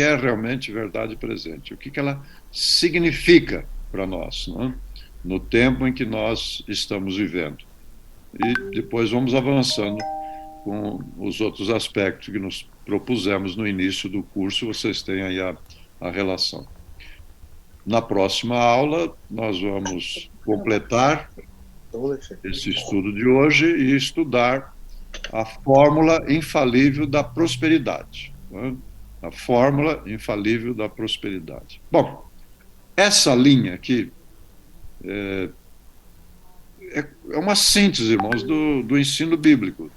é realmente verdade presente, o que ela significa para nós, né? No tempo em que nós estamos vivendo. E depois vamos avançando com os outros aspectos que nos propusemos no início do curso, vocês têm aí a relação. Na próxima aula, nós vamos completar esse estudo de hoje e estudar a fórmula infalível da prosperidade, né? A fórmula infalível da prosperidade. Bom, essa linha aqui é uma síntese, irmãos, do ensino bíblico,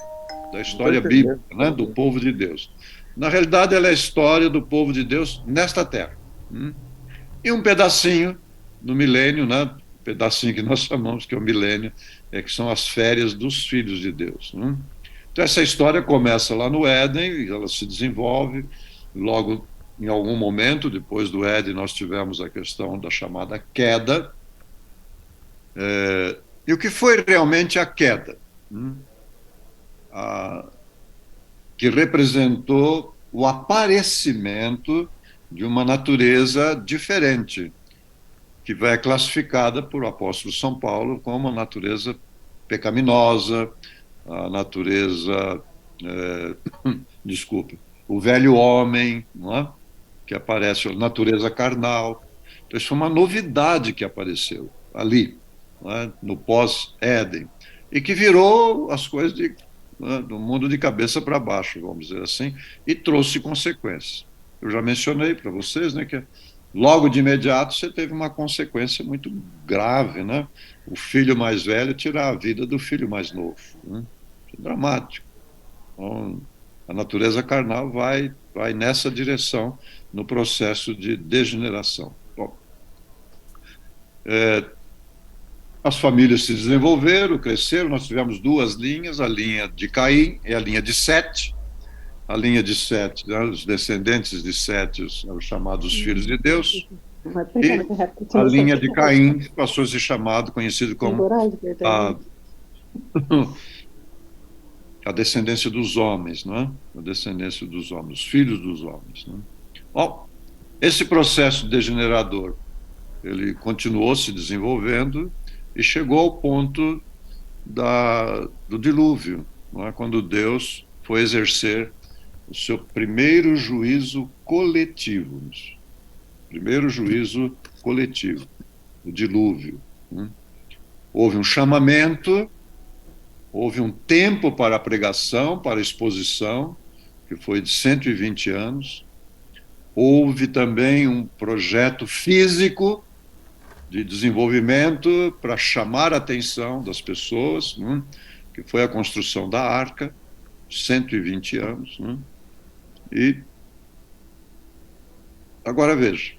da história bíblica, né, do povo de Deus. Na realidade, ela é a história do povo de Deus nesta terra. E um pedacinho no milênio, né, um pedacinho que nós chamamos que é o milênio, que são as férias dos filhos de Deus. Então, essa história começa lá no Éden, e ela se desenvolve. Logo, em algum momento, depois do Éden, nós tivemos a questão da chamada queda. E o que foi realmente a queda? Que representou o aparecimento de uma natureza diferente, que vai classificada por o apóstolo São Paulo como a natureza pecaminosa, a natureza, desculpe, o velho homem, não é? Que aparece, a natureza carnal. Então, isso foi uma novidade que apareceu ali, não é? No pós-Éden, e que virou as coisas do mundo de cabeça para baixo, vamos dizer assim, e trouxe consequências. Eu já mencionei para vocês, né, que logo de imediato você teve uma consequência muito grave, né? O filho mais velho tirar a vida do filho mais novo, né? Isso é dramático. Então, a natureza carnal vai nessa direção no processo de degeneração. Bom, as famílias se desenvolveram, cresceram, nós tivemos duas linhas, a linha de Caim e a linha de Sete. A linha de Sete, né, os descendentes de Sete, os chamados filhos de Deus, e a linha de Caim passou a ser chamado, conhecido como a, a descendência dos homens, não é? A descendência dos homens, os filhos dos homens. Não é? Bom, esse processo degenerador, ele continuou se desenvolvendo e chegou ao ponto do dilúvio, não é? Quando Deus foi exercer o seu primeiro juízo coletivo. Primeiro juízo coletivo, o dilúvio. Houve um chamamento, houve um tempo para a pregação, para a exposição, que foi de 120 anos. Houve também um projeto físico de desenvolvimento para chamar a atenção das pessoas, que foi a construção da arca, 120 anos. E agora veja,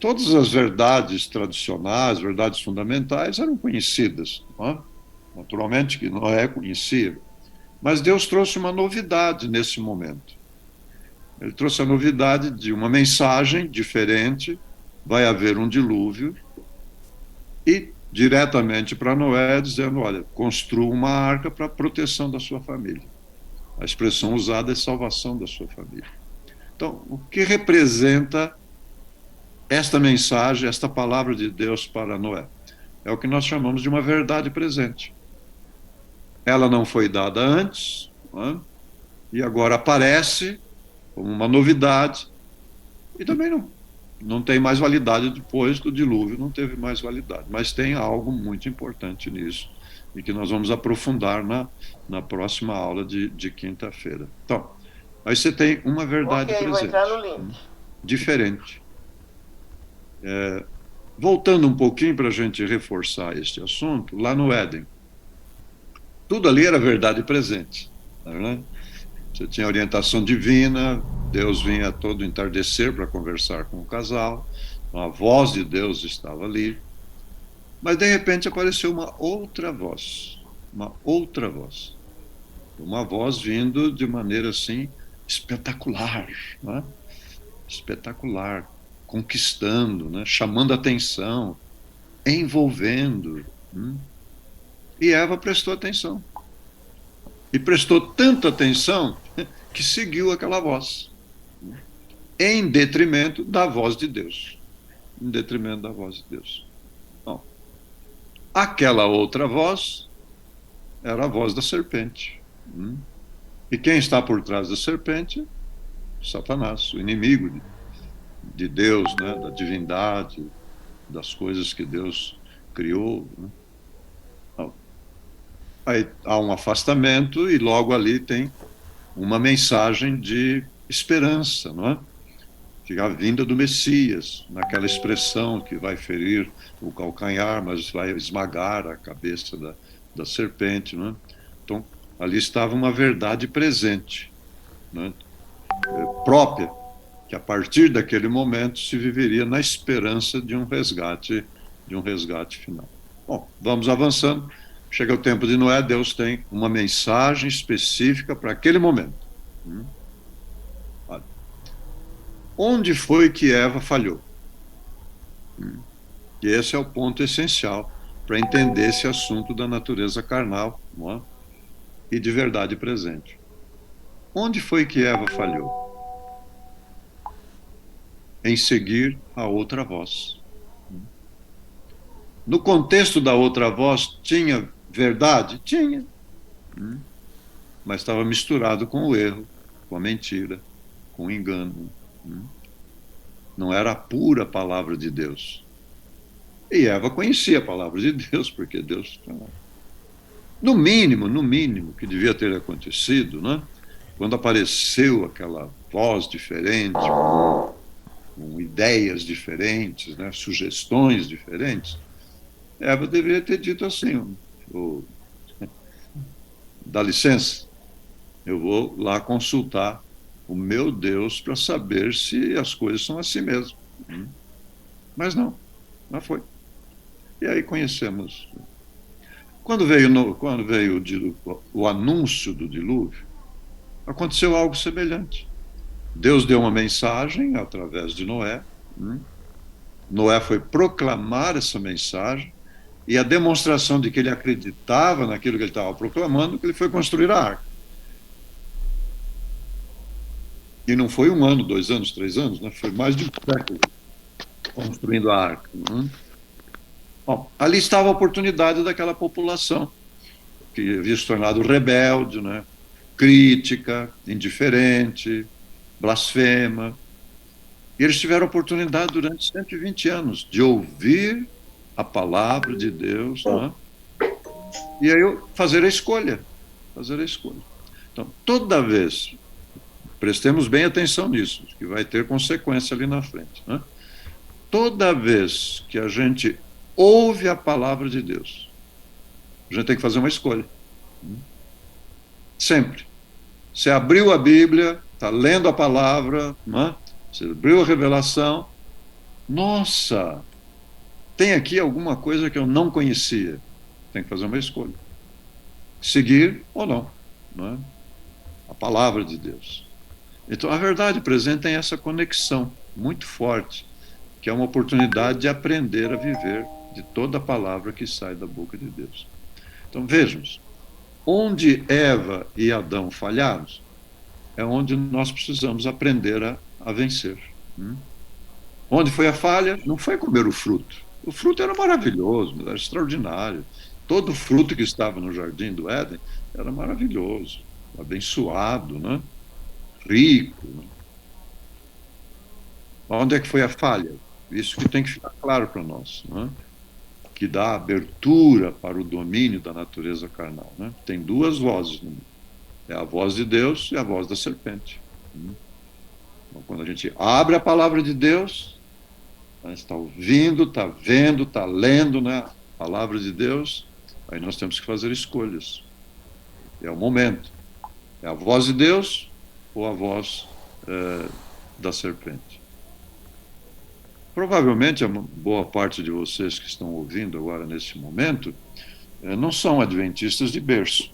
todas as verdades tradicionais, verdades fundamentais, eram conhecidas, não é? Naturalmente que Noé conhecia, mas Deus trouxe uma novidade nesse momento. Ele trouxe a novidade de uma mensagem diferente, vai haver um dilúvio, e diretamente para Noé, dizendo, olha, construa uma arca para a proteção da sua família. A expressão usada é salvação da sua família. Então, o que representa esta mensagem, esta palavra de Deus para Noé? É o que nós chamamos de uma verdade presente. Ela não foi dada antes, não é? E agora aparece como uma novidade, e também não tem mais validade depois do dilúvio, não teve mais validade. Mas tem algo muito importante nisso, e que nós vamos aprofundar na próxima aula de quinta-feira. Então, aí você tem uma verdade presente, vou entrar no link. Diferente. Voltando um pouquinho para a gente reforçar este assunto, lá no Éden, tudo ali era verdade presente, né? Você tinha orientação divina, Deus vinha todo entardecer para conversar com o casal, a voz de Deus estava ali, mas de repente apareceu uma outra voz, uma voz vindo de maneira assim espetacular, né? Espetacular, conquistando, né? Chamando atenção, envolvendo. E Eva prestou atenção. E prestou tanta atenção que seguiu aquela voz. em detrimento da voz de Deus. Em detrimento da voz de Deus. Bom, aquela outra voz era a voz da serpente. E quem está por trás da serpente? Satanás, o inimigo de Deus, né? Da divindade, das coisas que Deus criou. Né? Aí há um afastamento e logo ali tem uma mensagem de esperança, não é? Que a vinda do Messias, naquela expressão que vai ferir o calcanhar, mas vai esmagar a cabeça da serpente, não é? Então, ali estava uma verdade presente, não é? Própria, que a partir daquele momento se viveria na esperança de um resgate final. Bom, vamos avançando. Chega o tempo de Noé, Deus tem uma mensagem específica para aquele momento. Onde foi que Eva falhou? E esse é o ponto essencial para entender esse assunto da natureza carnal, não é? E de verdade presente. Onde foi que Eva falhou? Em seguir a outra voz. No contexto da outra voz, tinha verdade? Tinha. Mas estava misturado com o erro, com a mentira, com o engano. Não era a pura palavra de Deus. E Eva conhecia a palavra de Deus, porque Deus. No mínimo, que devia ter acontecido, né? Quando apareceu aquela voz diferente, com ideias diferentes, né? Sugestões diferentes, Eva deveria ter dito assim: oh, dá licença, eu vou lá consultar o meu Deus para saber se as coisas são assim mesmo. Mas não foi. E aí conhecemos. Quando veio o anúncio do dilúvio, aconteceu algo semelhante. Deus deu uma mensagem através de Noé. Noé foi proclamar essa mensagem e a demonstração de que ele acreditava naquilo que ele estava proclamando, que ele foi construir a arca. E não foi 1 ano, 2 anos, 3 anos, né? Foi mais de um século construindo a arca. Bom, ali estava a oportunidade daquela população que havia se tornado rebelde, né? Crítica, indiferente, blasfema. E eles tiveram a oportunidade durante 120 anos de ouvir a palavra de Deus, né? E aí fazer a escolha. Fazer a escolha. Então, toda vez, prestemos bem atenção nisso, que vai ter consequência ali na frente, né? Toda vez que a gente ouve a palavra de Deus, a gente tem que fazer uma escolha. Sempre. Você abriu a Bíblia, está lendo a palavra, né? Você abriu a revelação. Nossa, tem aqui alguma coisa que eu não conhecia. Tem que fazer uma escolha. Seguir ou não, né? A palavra de Deus. Então, a verdade presente tem essa conexão muito forte, que é uma oportunidade de aprender a viver de toda a palavra que sai da boca de Deus. Então, vejamos, onde Eva e Adão falharam, é onde nós precisamos aprender a vencer. Onde foi a falha? Não foi comer o fruto. O fruto era maravilhoso, era extraordinário. Todo fruto que estava no jardim do Éden era maravilhoso, abençoado, né? Rico. Né? Onde é que foi a falha? Isso que tem que ficar claro para nós, né? Que dá abertura para o domínio da natureza carnal. Né? Tem 2 vozes no mundo. É a voz de Deus e a voz da serpente. Então, quando a gente abre a palavra de Deus, a gente está ouvindo, está vendo, está lendo, né, a palavra de Deus, aí nós temos que fazer escolhas. É o momento. É a voz de Deus ou a voz da serpente? Provavelmente a boa parte de vocês que estão ouvindo agora nesse momento não são adventistas de berço.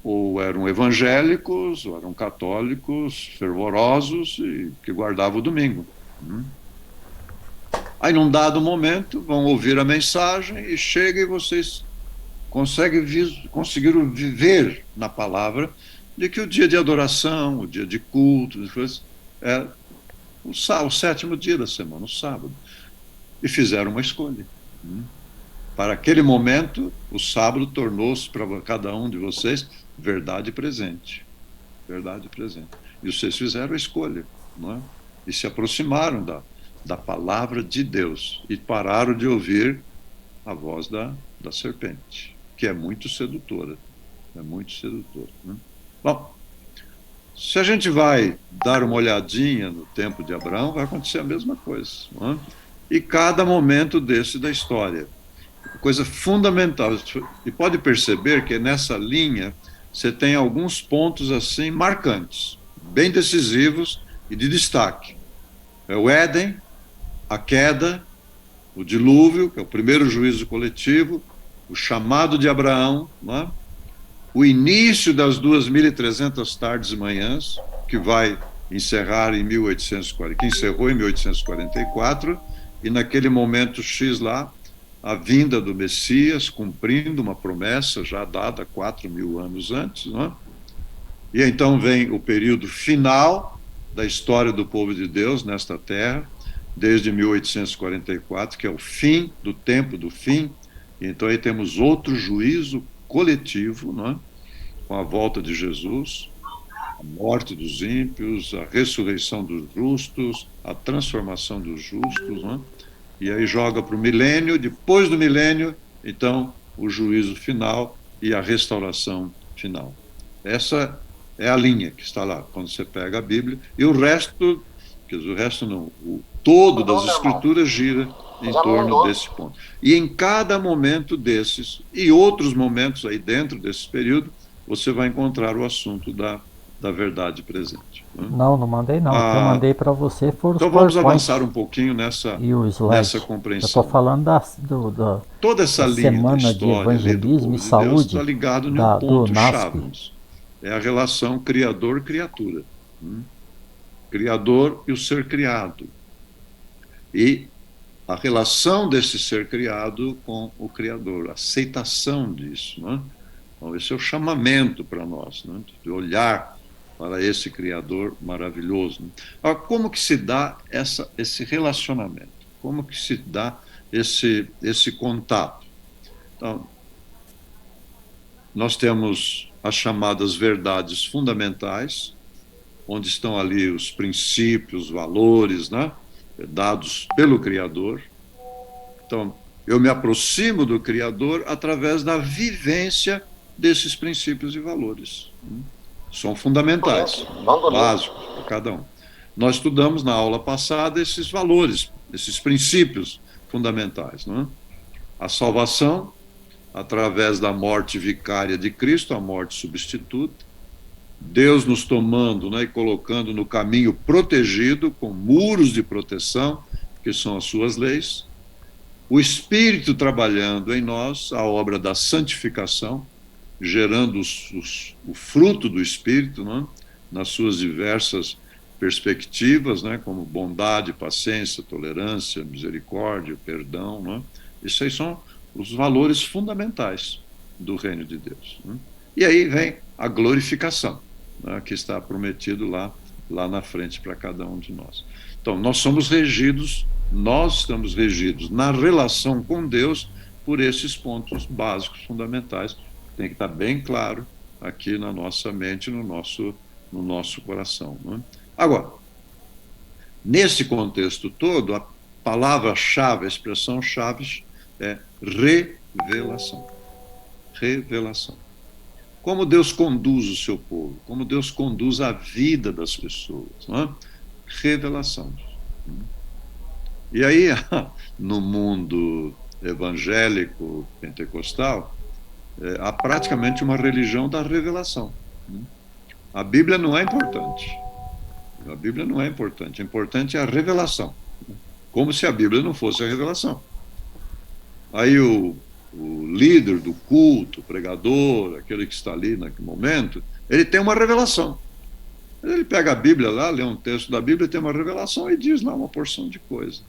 Ou eram evangélicos, ou eram católicos fervorosos e que guardavam o domingo. Aí, num dado momento, vão ouvir a mensagem e chega e vocês conseguiram viver na palavra de que o dia de adoração, o dia de culto, o sétimo dia da semana, o sábado, e fizeram uma escolha. Para aquele momento, o sábado tornou-se para cada um de vocês verdade presente. Verdade presente. E vocês fizeram a escolha, não é? E se aproximaram da palavra de Deus e pararam de ouvir a voz da serpente, que é muito sedutora. É muito sedutora. Né? Bom, se a gente vai dar uma olhadinha no tempo de Abraão, vai acontecer a mesma coisa. Não é? E cada momento desse da história. Coisa fundamental. E pode perceber que nessa linha você tem alguns pontos assim marcantes, bem decisivos e de destaque. É o Éden, a queda, o dilúvio, que é o primeiro juízo coletivo, o chamado de Abraão, né? O início das 2.300 tardes e manhãs, que vai encerrar em 1840, que encerrou em 1844, e naquele momento X lá, a vinda do Messias, cumprindo uma promessa já dada 4.000 anos antes, né? E então vem o período final da história do povo de Deus nesta terra, desde 1844, que é o fim do tempo do fim. E então aí temos outro juízo coletivo, né? Com a volta de Jesus, a morte dos ímpios, a ressurreição dos justos, a transformação dos justos, né? E aí joga para o milênio, depois do milênio, então, o juízo final e a restauração final. Essa é a linha que está lá, quando você pega a Bíblia, e o resto, quer dizer, o resto não, o todo das Escrituras gira em torno desse ponto. E em cada momento desses, e outros momentos aí dentro desse período, você vai encontrar o assunto da verdade presente. Né? Não mandei não. O que eu mandei para você foram os então vamos PowerPoints avançar um pouquinho nessa e o slide. Eu compreensão. estou falando Toda essa da linha da semana de história ali do evangelismo povo e de Deus está saúde ligado em um do ponto-chave. NASP. É a relação criador-criatura. Criador e o ser criado. E a relação desse ser criado com o Criador, a aceitação disso. Né? Então, esse é o chamamento para nós, né? De olhar para esse Criador maravilhoso. Né? Agora, como que se dá esse relacionamento? Como que se dá esse contato? Então, nós temos as chamadas verdades fundamentais, onde estão ali os princípios, valores, né? Dados pelo Criador. Então, eu me aproximo do Criador através da vivência desses princípios e valores. São fundamentais, básicos para cada um. Nós estudamos na aula passada esses valores, esses princípios fundamentais. Não é? A salvação, através da morte vicária de Cristo, a morte substituta. Deus nos tomando, né, e colocando no caminho protegido, com muros de proteção, que são as suas leis. O Espírito trabalhando em nós, a obra da santificação, gerando o fruto do Espírito, né, nas suas diversas perspectivas, né, como bondade, paciência, tolerância, misericórdia, perdão. Né. Isso aí são os valores fundamentais do reino de Deus. Né. E aí vem a glorificação, né, que está prometido lá na frente para cada um de nós. Então, nós estamos regidos na relação com Deus por esses pontos básicos, fundamentais. Tem que estar bem claro aqui na nossa mente, no nosso coração. Né? Agora, nesse contexto todo, a palavra-chave, a expressão-chave é revelação. Revelação. Como Deus conduz o seu povo, como Deus conduz a vida das pessoas. Não é? Revelação. E aí, no mundo evangélico pentecostal, há praticamente uma religião da revelação. A Bíblia não é importante. A Bíblia não é importante. O importante é a revelação. Como se a Bíblia não fosse a revelação. Aí o líder do culto, o pregador, aquele que está ali naquele momento, ele tem uma revelação. Ele pega a Bíblia lá, lê um texto da Bíblia, tem uma revelação e diz lá uma porção de coisa.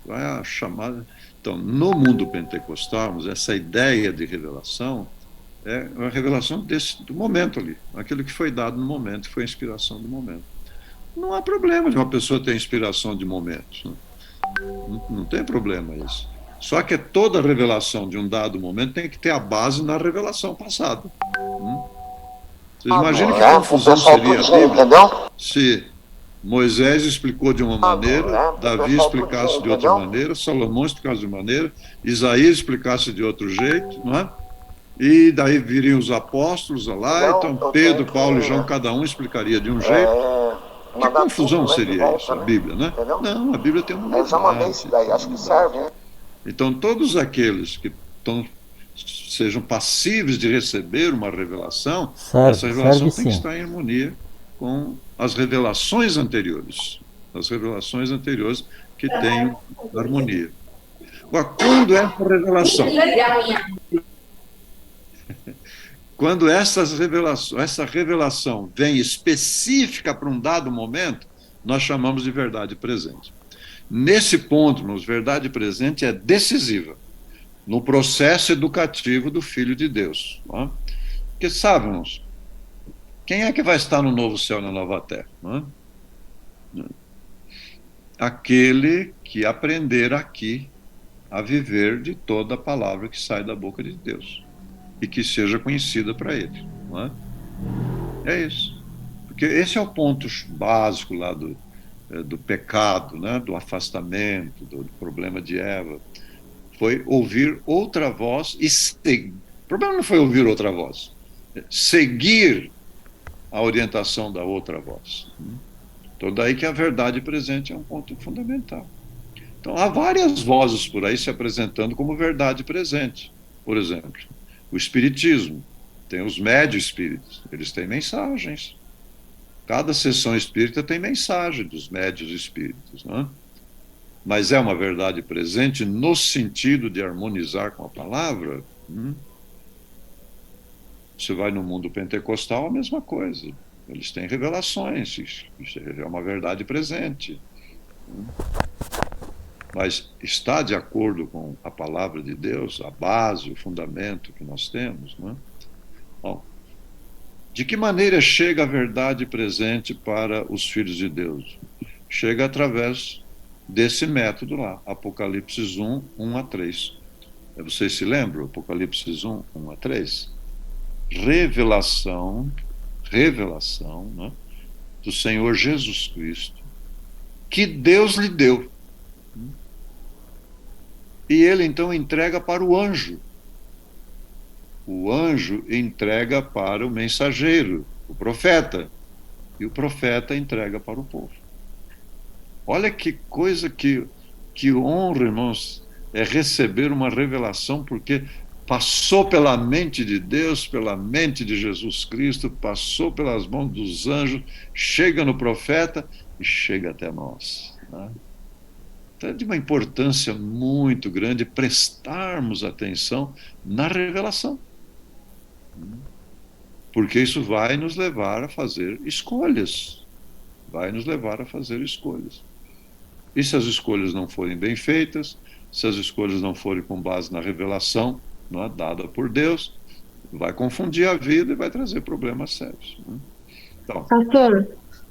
Vai a chamada. Então, no mundo pentecostal, essa ideia de revelação é a revelação do momento ali, aquilo que foi dado no momento, foi a inspiração do momento. Não há problema de uma pessoa ter inspiração de momentos. Né? Não tem problema isso. Só que toda revelação de um dado momento tem que ter a base na revelação passada. Vocês imaginam que confusão seria a Bíblia se Moisés explicou de uma maneira, Davi explicasse de outra maneira, Salomão explicasse de uma maneira, Isaías explicasse de outro jeito, não é? E daí viriam os apóstolos lá, então Pedro, Paulo e João, cada um explicaria de um jeito. Que confusão seria isso, a Bíblia, né? Não, a Bíblia tem uma verdade. Acho que serve, né? Então, todos aqueles que sejam passíveis de receber uma revelação, essa revelação tem que estar em harmonia com as revelações anteriores. As revelações anteriores que têm harmonia. Agora, quando essa revelação... Quando essa revelação vem específica para um dado momento, nós chamamos de verdade presente. Nesse ponto, verdade presente é decisiva no processo educativo do Filho de Deus. Não é? Porque, sabemos, quem é que vai estar no novo céu e na nova terra? Não é? Aquele que aprender aqui a viver de toda a palavra que sai da boca de Deus e que seja conhecida para ele. Não é? É isso. Porque esse é o ponto básico lá do pecado, né? Do afastamento, do problema de Eva. Foi ouvir outra voz e seguir. O problema não foi ouvir outra voz, seguir a orientação da outra voz. Então, daí que a verdade presente é um ponto fundamental. Então, há várias vozes por aí se apresentando como verdade presente. Por exemplo, o Espiritismo. Tem os médios espíritos, eles têm mensagens. Cada sessão espírita tem mensagem dos médios espíritos, não é? Mas é uma verdade presente no sentido de harmonizar com a palavra? Você vai no mundo pentecostal, a mesma coisa. Eles têm revelações, isso é uma verdade presente. Mas está de acordo com a palavra de Deus, a base, o fundamento que nós temos, não é? Bom, de que maneira chega a verdade presente para os filhos de Deus? Chega através desse método lá, Apocalipse 1, 1 a 3. Vocês se lembram? Apocalipse 1, 1 a 3? Revelação, né, do Senhor Jesus Cristo, que Deus lhe deu. E ele, então, entrega para o anjo. O anjo entrega para o mensageiro, o profeta. E o profeta entrega para o povo. Olha que coisa, que honra, irmãos, é receber uma revelação, porque passou pela mente de Deus, pela mente de Jesus Cristo, passou pelas mãos dos anjos, chega no profeta e chega até nós. Né? Então é de uma importância muito grande prestarmos atenção na revelação. Porque isso vai nos levar a fazer escolhas. Vai nos levar a fazer escolhas. E se as escolhas não forem bem feitas, se as escolhas não forem com base na revelação, não é, dada por Deus, vai confundir a vida e vai trazer problemas sérios. Né? Então, Pastor,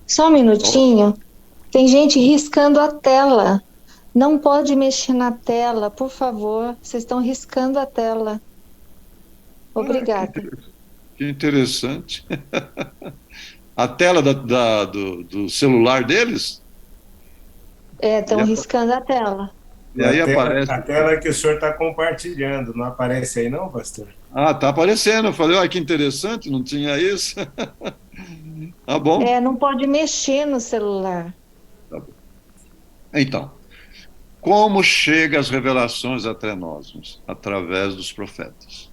só um minutinho. Tem gente riscando a tela. Não pode mexer na tela, por favor. Vocês estão riscando a tela. Obrigada. Que interessante. A tela do celular deles? Estão riscando a tela. E aí aparece... A tela que o senhor está compartilhando, não aparece aí não, pastor? Ah, está aparecendo. Eu falei, olha que interessante, não tinha isso. Tá bom. Não pode mexer no celular. Tá bom. Então, como chegam as revelações até nós? Através dos profetas.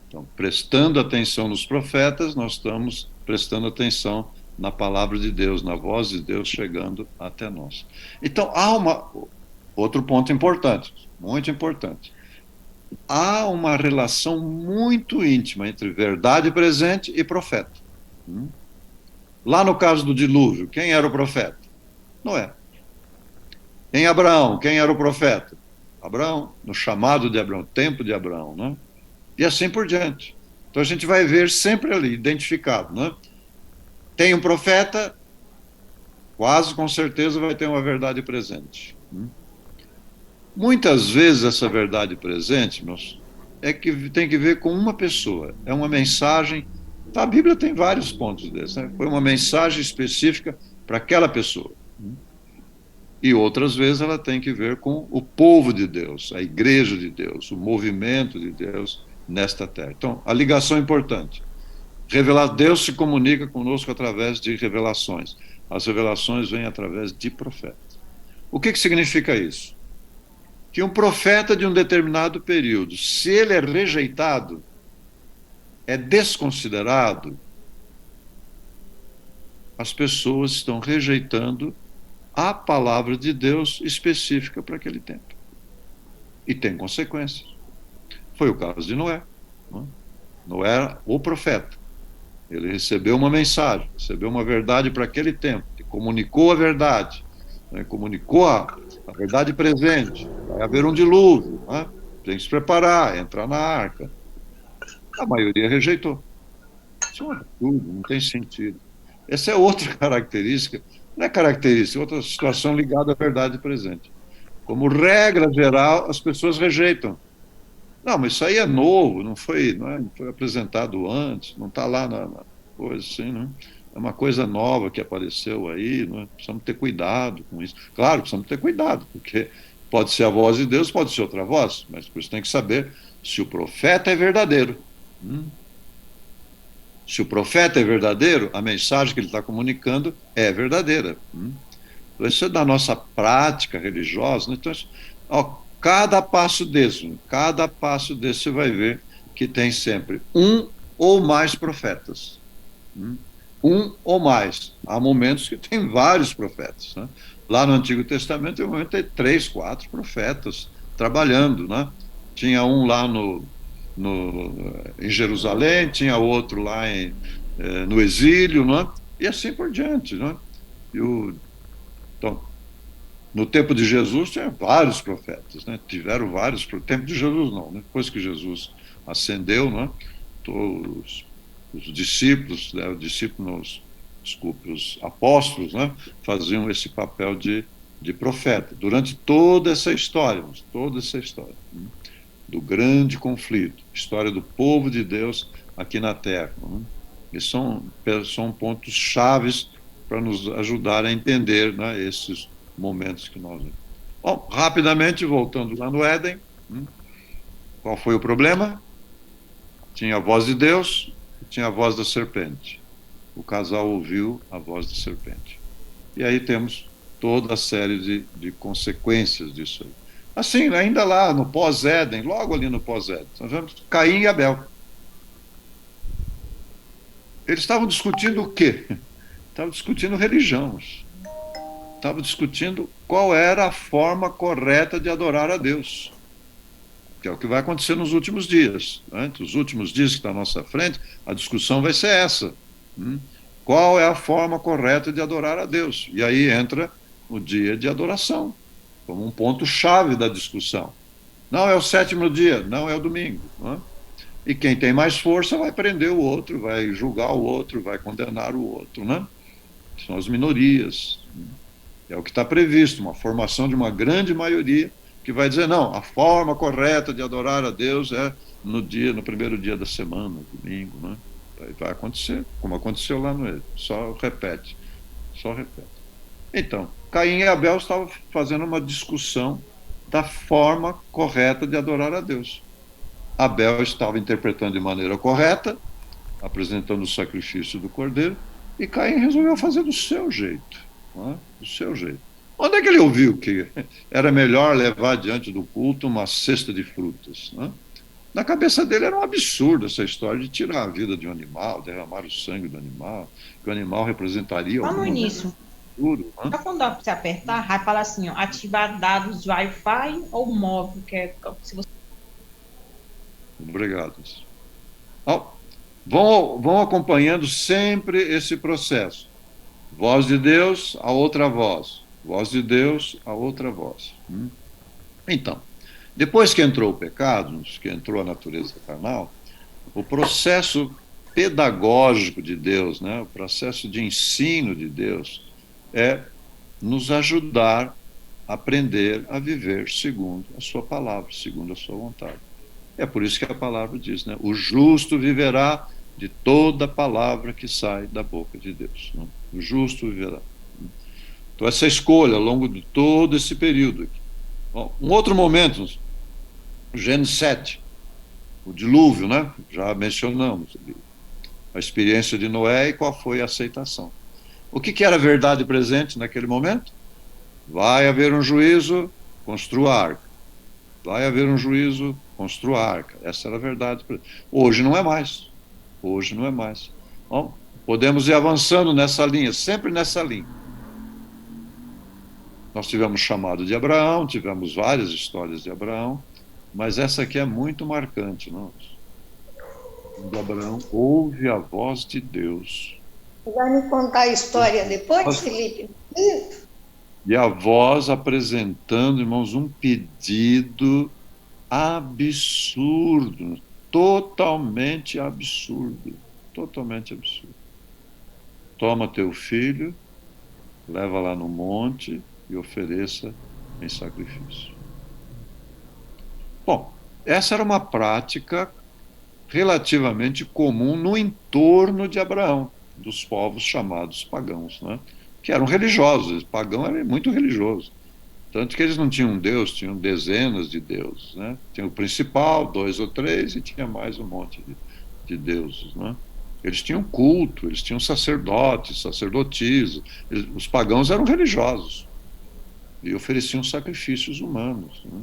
Então, prestando atenção nos profetas, nós estamos prestando atenção na palavra de Deus, na voz de Deus chegando até nós. Então, há outro ponto importante, muito importante. Há uma relação muito íntima entre verdade presente e profeta. Lá no caso do dilúvio, quem era o profeta? Noé. Em Abraão, quem era o profeta? Abraão, no chamado de Abraão, tempo de Abraão, né? E assim por diante. Então a gente vai ver sempre ali, identificado, né? Tem um profeta, quase com certeza vai ter uma verdade presente. Muitas vezes essa verdade presente, meus, é que tem que ver com uma pessoa. É uma mensagem. A Bíblia tem vários pontos desses, né? Foi uma mensagem específica para aquela pessoa. E outras vezes ela tem que ver com o povo de Deus, a igreja de Deus, o movimento de Deus nesta terra. Então, a ligação é importante. Deus se comunica conosco através de revelações. As revelações vêm através de profetas. O que significa isso? Que um profeta de um determinado período, se ele é rejeitado, é desconsiderado, as pessoas estão rejeitando a palavra de Deus específica para aquele tempo. E tem consequências. Foi o caso de Noé. Noé era o profeta. Ele recebeu uma mensagem, recebeu uma verdade para aquele tempo, ele comunicou a verdade, né? Comunicou a verdade presente. Vai haver um dilúvio, né? Tem que se preparar, entrar na arca. A maioria rejeitou. Isso é um absurdo, não tem sentido. Essa é outra característica, não é característica, é outra situação ligada à verdade presente. Como regra geral, as pessoas rejeitam. Não, mas isso aí é novo, não foi apresentado antes, não está lá na coisa assim, né? É uma coisa nova que apareceu aí, né? Precisamos ter cuidado com isso. Claro, precisamos ter cuidado, porque pode ser a voz de Deus, pode ser outra voz, mas por isso tem que saber se o profeta é verdadeiro. Se o profeta é verdadeiro, a mensagem que ele está comunicando é verdadeira. Então, isso é da nossa prática religiosa, né? Então, cada passo desse você vai ver que tem sempre um ou mais profetas. Um ou mais. Há momentos que tem vários profetas, né? Lá no Antigo Testamento, tem um momento que tem 3, 4 profetas trabalhando, né? Tinha um lá em Jerusalém, tinha outro lá no exílio, né? E assim por diante, né? Então, no tempo de Jesus, tinha vários profetas, né? Tiveram vários, no tempo de Jesus não, né? Depois que Jesus ascendeu, né? Os discípulos, né? Os apóstolos, né? Faziam esse papel de profeta, durante toda essa história, né? Do grande conflito, história do povo de Deus aqui na Terra, né? E são pontos chaves para nos ajudar a entender, né, esses momentos que nós vemos. Bom, rapidamente, voltando lá no Éden, qual foi o problema? Tinha a voz de Deus e tinha a voz da serpente. O casal ouviu a voz da serpente. E aí temos toda a série de consequências disso aí. Assim, ainda lá no pós-Éden, logo ali no pós-Éden, nós vemos Caim e Abel. Eles estavam discutindo o quê? Estavam discutindo religião. Estavam discutindo qual era a forma correta de adorar a Deus. Que é o que vai acontecer nos últimos dias. Né? Os últimos dias que estão à nossa frente, a discussão vai ser essa. Qual é a forma correta de adorar a Deus? E aí entra o dia de adoração, como um ponto-chave da discussão. Não é o 7º dia, não é o domingo. Né? E quem tem mais força vai prender o outro, vai julgar o outro, vai condenar o outro. Né? São as minorias. É o que está previsto, uma formação de uma grande maioria que vai dizer, não, a forma correta de adorar a Deus é no primeiro dia da semana, domingo. Né? Vai acontecer, como aconteceu lá no Éden. Só repete. Então, Caim e Abel estavam fazendo uma discussão da forma correta de adorar a Deus. Abel estava interpretando de maneira correta, apresentando o sacrifício do cordeiro, e Caim resolveu fazer do seu jeito. Né? Do seu jeito. Onde é que ele ouviu que era melhor levar diante do culto uma cesta de frutas? Né? Na cabeça dele era um absurdo essa história de tirar a vida de um animal, derramar o sangue do animal, que o animal representaria... Vamos nisso. Futuro, né? Só quando dá para você apertar, vai falar assim, ó, ativar dados Wi-Fi ou móvel, que é se você... Obrigado. Vão acompanhando sempre esse processo. Voz de Deus, a outra voz. Voz de Deus, a outra voz. Então, depois que entrou o pecado, que entrou a natureza carnal, o processo pedagógico de Deus, né, o processo de ensino de Deus, é nos ajudar a aprender a viver segundo a sua palavra, segundo a sua vontade. É por isso que a palavra diz, né? O justo viverá de toda palavra que sai da boca de Deus. Né? O justo viverá. Então, essa escolha ao longo de todo esse período aqui. Bom, um outro momento, Gênesis 7, o dilúvio, né? Já mencionamos a experiência de Noé e qual foi a aceitação. O que era verdade presente naquele momento? Vai haver um juízo, construa a arca. Vai haver um juízo, construa a arca. Essa era a verdade. Hoje não é mais. Hoje não é mais. Bom, podemos ir avançando nessa linha, sempre nessa linha. Nós tivemos o chamado de Abraão, tivemos várias histórias de Abraão, mas essa aqui é muito marcante. Não? De Abraão ouve a voz de Deus. Você vai me contar a história depois, Felipe? E a voz apresentando, irmãos, um pedido absurdo, totalmente absurdo, totalmente absurdo. Toma teu filho, leva lá no monte e ofereça em sacrifício. Bom, essa era uma prática relativamente comum no entorno de Abraão, dos povos chamados pagãos, né? Que eram religiosos. O pagão era muito religioso. Tanto que eles não tinham um Deus, tinham dezenas de deuses. Né? Tinha o principal, 2 ou 3, e tinha mais um monte de deuses. Né? Eles tinham culto, eles tinham sacerdotes, sacerdotisas. Os pagãos eram religiosos e ofereciam sacrifícios humanos. Né?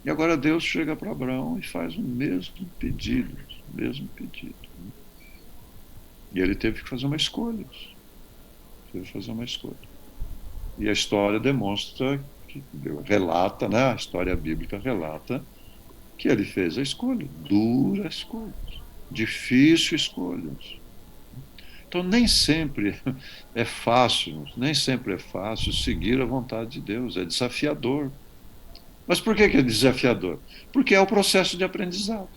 E agora Deus chega para Abraão e faz o mesmo pedido. O mesmo pedido. Né? E ele teve que fazer uma escolha. Teve que fazer uma escolha. E a história demonstra, relata, né? A história bíblica relata que ele fez a escolha, dura escolha, difícil escolha. Então nem sempre é fácil, seguir a vontade de Deus, é desafiador. Mas por que é desafiador? Porque é o processo de aprendizado.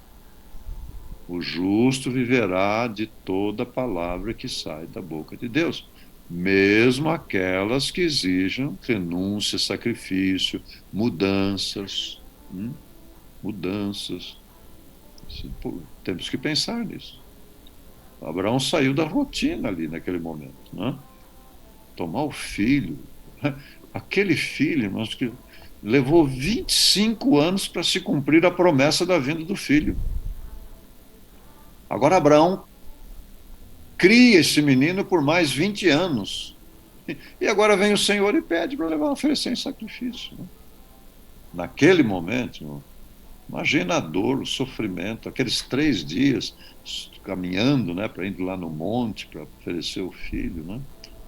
O justo viverá de toda palavra que sai da boca de Deus. Mesmo aquelas que exijam renúncia, sacrifício, mudanças. Mudanças. Temos que pensar nisso. Abraão saiu da rotina ali naquele momento. Né? Tomar o filho. Aquele filho, irmãos, que levou 25 anos para se cumprir a promessa da vinda do filho. Agora Abraão cria esse menino por mais 20 anos. E agora vem o Senhor e pede para levar a oferecer em sacrifício. Né? Naquele momento, imagina a dor, o sofrimento, aqueles 3 dias caminhando, né, para ir lá no monte para oferecer o filho. Né?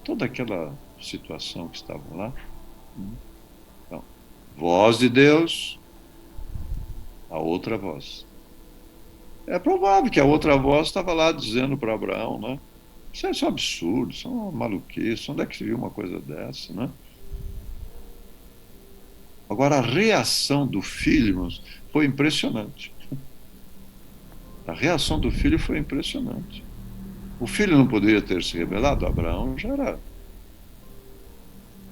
Toda aquela situação que estava lá. Então, voz de Deus, a outra voz. É provável que a outra voz estava lá dizendo para Abraão, né? Isso é um absurdo, isso é uma maluquice, onde é que se viu uma coisa dessa, né? Agora, a reação do filho, irmãos, foi impressionante. A reação do filho foi impressionante. O filho não poderia ter se rebelado, Abraão já era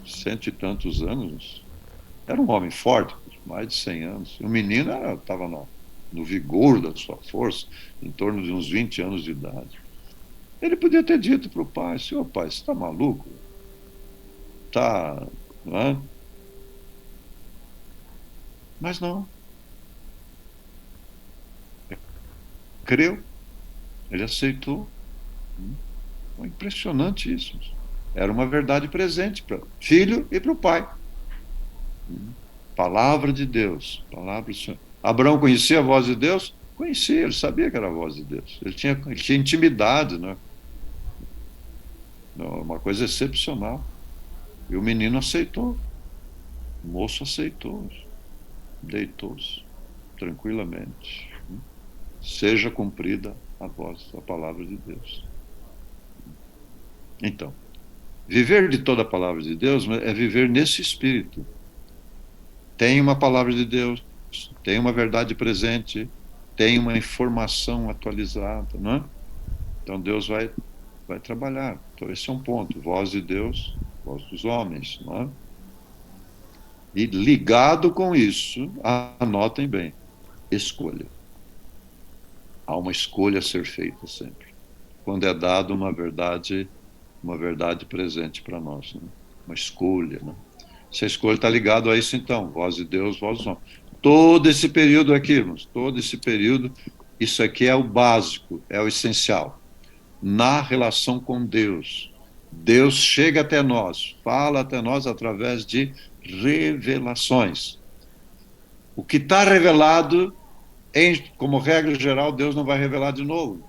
100 e tantos anos, era um homem forte, mais de 100 anos. O menino estava no vigor da sua força, em torno de uns 20 anos de idade. Ele podia ter dito para o pai, senhor pai, você está maluco? Não é? Mas não. Creu, ele aceitou. Foi impressionante isso. Era uma verdade presente para o filho e para o pai. Palavra de Deus, palavra do Senhor. Abraão conhecia a voz de Deus? Conhecia, ele sabia que era a voz de Deus. Ele tinha intimidade, né? Uma coisa excepcional. E o menino aceitou. O moço aceitou. Deitou-se tranquilamente. Seja cumprida a voz, a palavra de Deus. Então, viver de toda a palavra de Deus é viver nesse espírito. Tem uma palavra de Deus, tem uma verdade presente, tem uma informação atualizada, não é? Então Deus vai trabalhar. Então esse é um ponto. Voz de Deus, voz dos homens, não é? E ligado com isso, anotem bem, escolha. Há uma escolha a ser feita sempre, quando é dada uma verdade presente para nós, né? Uma escolha, né? Se a escolha está ligada a isso, então, voz de Deus, voz dos homens. Todo esse período aqui, irmãos, todo esse período, isso aqui é o básico, é o essencial. Na relação com Deus, Deus chega até nós, fala até nós através de revelações. O que está revelado, como regra geral, Deus não vai revelar de novo.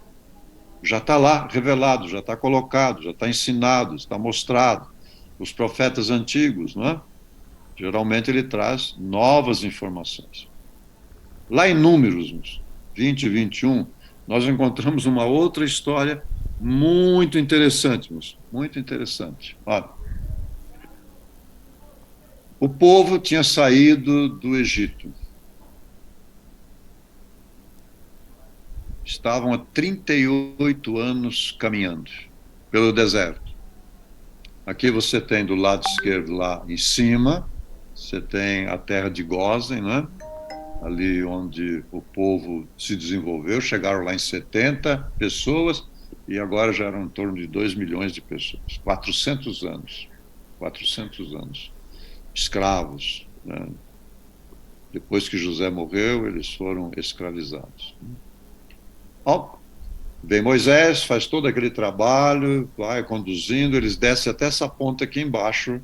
Já está lá revelado, já está colocado, já está ensinado, está mostrado. Os profetas antigos, não é? Geralmente ele traz novas informações. Lá em Números 20 e 21, nós encontramos uma outra história muito interessante, muito interessante. Olha, o povo tinha saído do Egito. Estavam há 38 anos caminhando pelo deserto. Aqui você tem do lado esquerdo, lá em cima, você tem a terra de Gósen, né? Ali onde o povo se desenvolveu. Chegaram lá em 70 pessoas e agora já eram em torno de 2 milhões de pessoas. 400 anos. 400 anos. Escravos, né? Depois que José morreu, eles foram escravizados. Vem Moisés, faz todo aquele trabalho, vai conduzindo, eles descem até essa ponta aqui embaixo,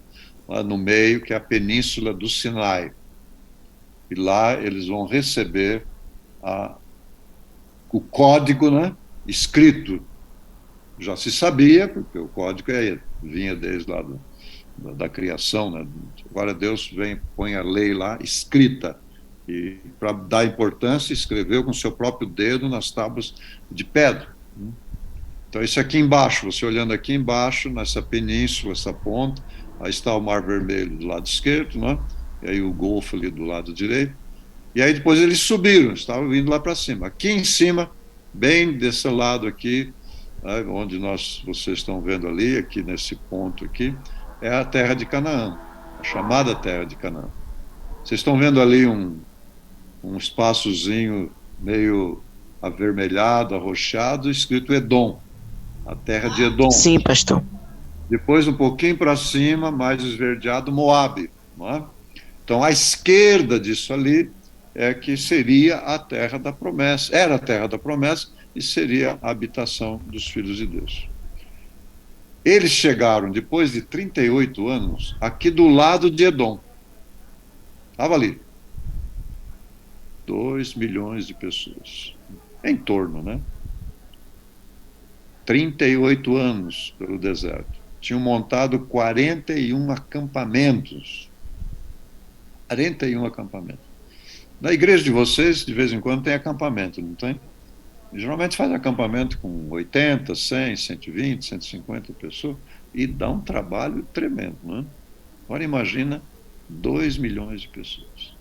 lá no meio, que é a península do Sinai. E lá eles vão receber o código, né, escrito. Já se sabia, porque o código vinha desde lá da criação, né? Agora Deus põe a lei lá escrita. E, para dar importância, escreveu com seu próprio dedo nas tábuas de pedra. Então, isso aqui embaixo, você olhando aqui embaixo, nessa península, essa ponta, aí está o Mar Vermelho do lado esquerdo, né? E aí o Golfo ali do lado direito. E aí depois eles subiram, estavam vindo lá para cima. Aqui em cima, bem desse lado aqui, né, onde vocês estão vendo ali, aqui nesse ponto aqui, é a terra de Canaã, a chamada terra de Canaã. Vocês estão vendo ali um espaçozinho meio avermelhado, arroxeado, escrito Edom, a terra de Edom. Sim, pastor. Depois, um pouquinho para cima, mais esverdeado, Moabe. Não é? Então, à esquerda disso ali é que seria a terra da promessa, era a terra da promessa e seria a habitação dos filhos de Deus. Eles chegaram, depois de 38 anos, aqui do lado de Edom. Estava ali. 2 milhões de pessoas. Em torno, né? 38 anos pelo deserto. Tinham montado 41 acampamentos. 41 acampamentos. Na igreja de vocês, de vez em quando, tem acampamento, não tem? Geralmente faz acampamento com 80, 100, 120, 150 pessoas e dá um trabalho tremendo, né? Agora imagina 2 milhões de pessoas.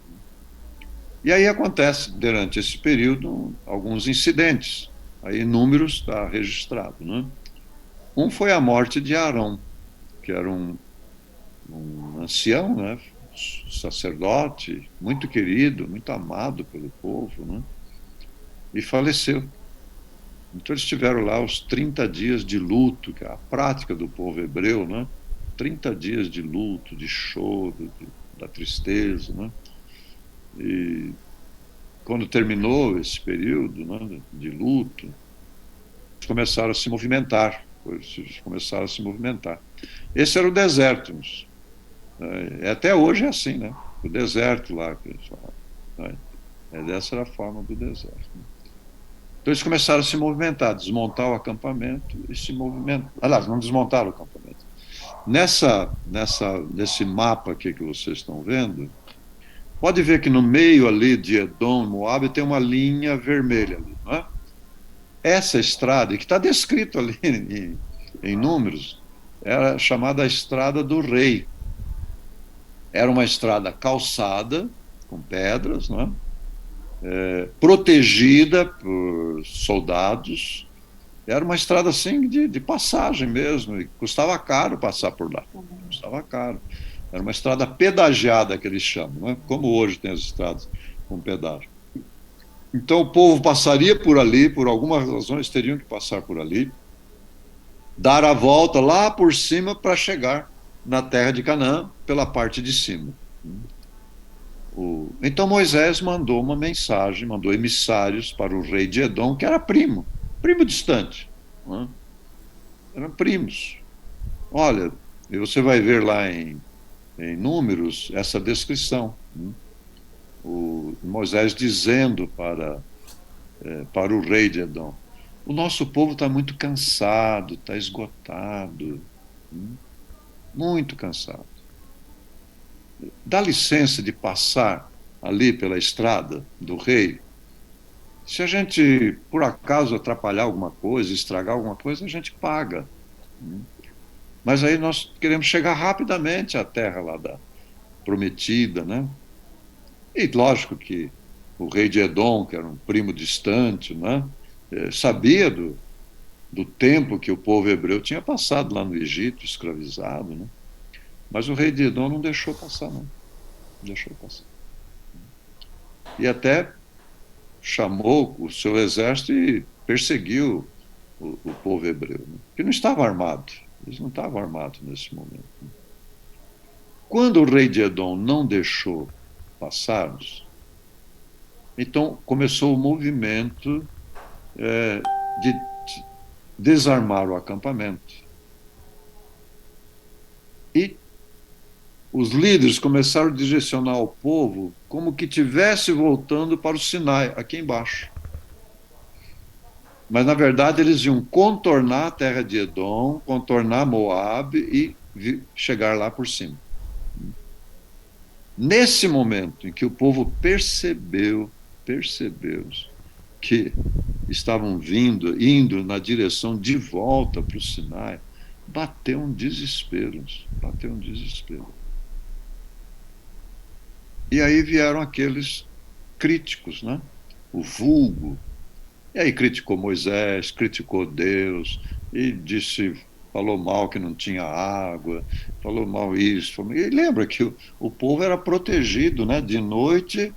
E aí acontece, durante esse período, alguns incidentes. Aí Números está registrado, né? Um foi a morte de Arão, que era um ancião, né? Sacerdote, muito querido, muito amado pelo povo, né? E faleceu. Então eles tiveram lá os 30 dias de luto, que é a prática do povo hebreu, né? 30 dias de luto, de choro, da tristeza, né? E quando terminou esse período, né, de luto, eles começaram a se movimentar. Esse era o deserto. Até hoje é assim, né? O deserto lá que eles falam, né? Essa era a forma do deserto. Né? Então eles começaram a se movimentar, desmontar o acampamento e se movimentar. Aliás, não desmontaram o acampamento. Nesse mapa aqui que vocês estão vendo, pode ver que no meio ali de Edom e Moabe tem uma linha vermelha ali, não é? Essa estrada, que está descrito ali em Números, era chamada a Estrada do Rei. Era uma estrada calçada, com pedras, não é? Protegida por soldados, Era uma estrada assim de passagem mesmo, e custava caro passar por lá. Custava caro. Era uma estrada pedagiada, que eles chamam, né? Como hoje tem as estradas com pedágio. Então o povo passaria por ali, por algumas razões teriam que passar por ali, dar a volta lá por cima para chegar na terra de Canaã pela parte de cima. Então Moisés mandou uma mensagem, mandou emissários para o rei de Edom, que era primo, primo distante. Né? Eram primos. Olha, e você vai ver lá em Números essa descrição. Né? O Moisés dizendo para o rei de Edom: o nosso povo está muito cansado, está esgotado, muito cansado. Dá licença de passar ali pela estrada do rei. Se a gente, por acaso, atrapalhar alguma coisa, estragar alguma coisa, a gente paga. Mas aí nós queremos chegar rapidamente à terra lá da prometida, né? E lógico que o rei de Edom, que era um primo distante, né? Sabia do tempo que o povo hebreu tinha passado lá no Egito, escravizado, né? Mas o rei de Edom não deixou passar, não. Não deixou passar. E até chamou o seu exército e perseguiu o povo hebreu, né? Que não estava armado. Eles não estavam armados nesse momento. Né? Quando o rei de Edom não deixou passarmos, então começou o movimento de desarmar o acampamento. E os líderes começaram a direcionar o povo como que estivesse voltando para o Sinai, aqui embaixo. Mas, na verdade, eles iam contornar a terra de Edom, contornar Moabe e chegar lá por cima. Nesse momento em que o povo percebeu que estavam indo na direção de volta para o Sinai, bateu um desespero. E aí vieram aqueles críticos, né? O vulgo. E aí criticou Moisés, criticou Deus, e falou mal que não tinha água, falou mal isso. E lembra que o povo era protegido, né? De noite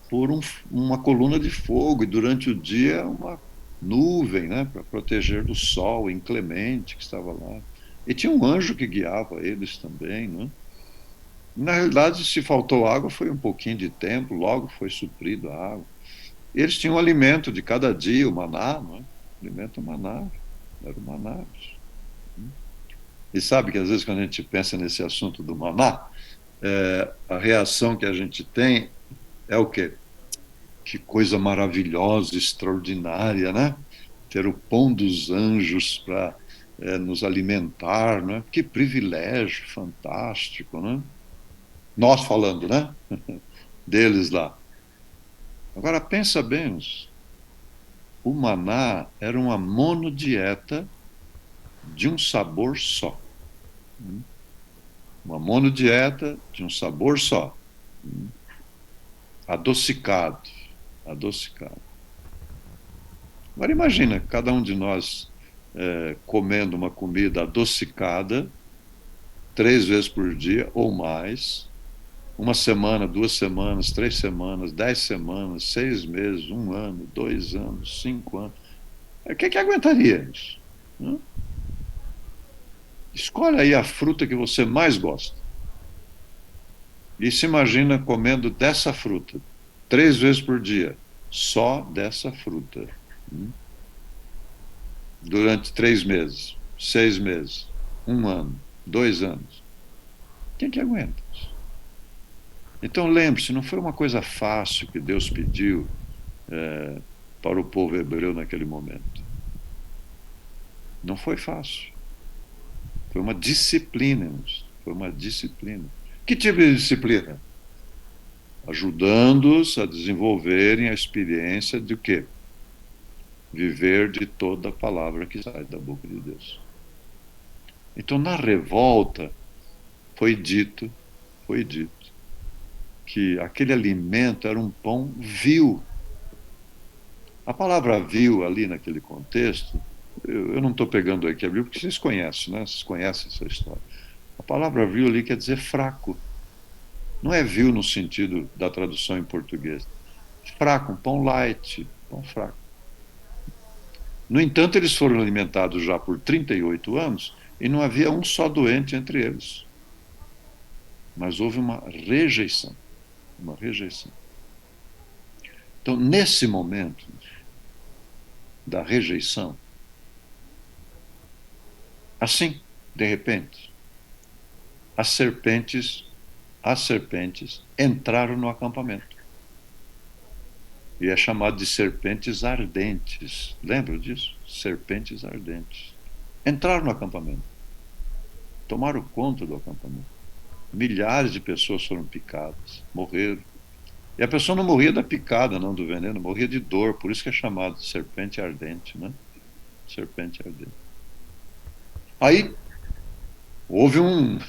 por uma coluna de fogo, e durante o dia uma nuvem, né? Para proteger do sol inclemente que estava lá. E tinha um anjo que guiava eles também, né? Na realidade, se faltou água, foi um pouquinho de tempo, logo foi suprido a água. Eles tinham o alimento de cada dia, o maná, não é? Alimento maná, era o maná. E sabe que às vezes quando a gente pensa nesse assunto do maná, a reação que a gente tem é o quê? Que coisa maravilhosa, extraordinária, né? Ter o pão dos anjos para nos alimentar, né? Que privilégio fantástico, né? Nós falando, né? Deles lá. Agora, pensa bem, o maná era uma monodieta de um sabor só. Uma monodieta de um sabor só. Adocicado. Agora imagina, cada um de nós comendo uma comida adocicada 3 vezes por dia ou mais, 1 semana, 2 semanas, 3 semanas, 10 semanas, 6 meses, 1 ano, 2 anos, 5 anos. Quem que aguentaria isso? Não? Escolhe aí a fruta que você mais gosta. E se imagina comendo dessa fruta, 3 vezes por dia, só dessa fruta. Durante 3 meses, 6 meses, 1 ano, 2 anos. Quem que aguenta isso? Então lembre-se, não foi uma coisa fácil que Deus pediu para o povo hebreu naquele momento. Não foi fácil. Foi uma disciplina, irmãos. Foi uma disciplina. Que tipo de disciplina? Ajudando-os a desenvolverem a experiência de quê? Viver de toda a palavra que sai da boca de Deus. Então, na revolta, foi dito que aquele alimento era um pão vil. A palavra vil ali naquele contexto eu não estou pegando aqui a Bíblia, porque vocês conhecem, né? Vocês conhecem essa história. A palavra vil ali quer dizer fraco. Não é vil no sentido da tradução em português. Fraco, um pão light, pão fraco. No entanto, eles foram alimentados já por 38 anos e não havia um só doente entre eles. Mas houve uma rejeição. Uma rejeição. Então, nesse momento da rejeição, assim, de repente, as serpentes entraram no acampamento. E é chamado de serpentes ardentes. Lembra disso? Serpentes ardentes. Entraram no acampamento. Tomaram conta do acampamento. Milhares de pessoas foram picadas, morreram. E a pessoa não morria da picada, não do veneno, morria de dor. Por isso que é chamado de serpente ardente, né? Serpente ardente. Aí houve um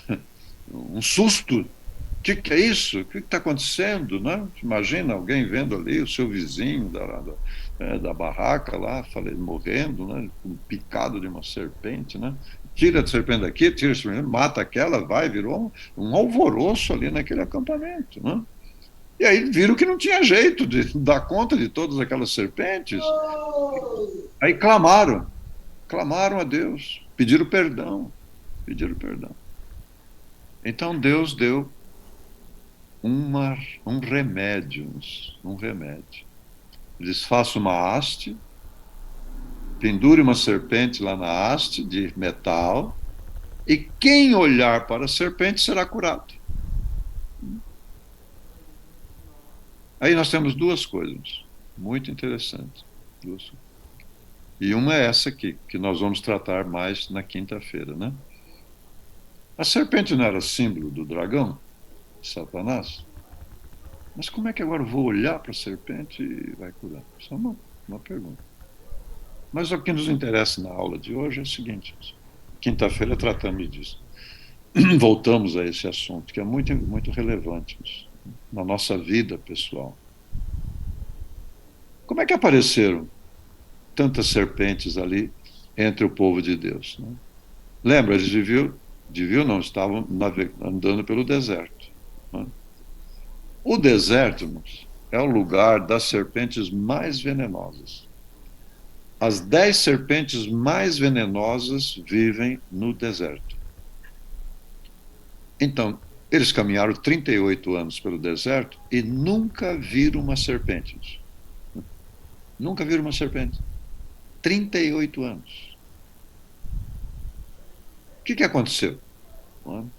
susto. O que é isso? O que está acontecendo? Né? Imagina alguém vendo ali o seu vizinho da barraca lá, morrendo, né? Picado de uma serpente, né? Tira a serpente daqui, tira a serpente, mata aquela, virou um alvoroço ali naquele acampamento, né? E aí viram que não tinha jeito de dar conta de todas aquelas serpentes. Aí clamaram a Deus, pediram perdão. Então Deus deu um remédio. Eles façam uma haste, pendure uma serpente lá na haste de metal, e quem olhar para a serpente será curado. Aí nós temos duas coisas muito interessantes. E uma é essa aqui, que nós vamos tratar mais na quinta-feira, né? A serpente não era símbolo do dragão, Satanás? Mas como é que agora eu vou olhar para a serpente e vai curar? Isso é uma pergunta. Mas o que nos interessa na aula de hoje é o seguinte: quinta-feira tratamos disso. Voltamos a esse assunto, que é muito, muito relevante na nossa vida pessoal. Como é que apareceram tantas serpentes ali entre o povo de Deus? Né? Lembra, eles estavam andando pelo deserto. Né? O deserto, irmãos, é o lugar das serpentes mais venenosas. As 10 serpentes mais venenosas vivem no deserto. Então, eles caminharam 38 anos pelo deserto e nunca viram uma serpente. Nunca viram uma serpente. 38 anos. O que aconteceu?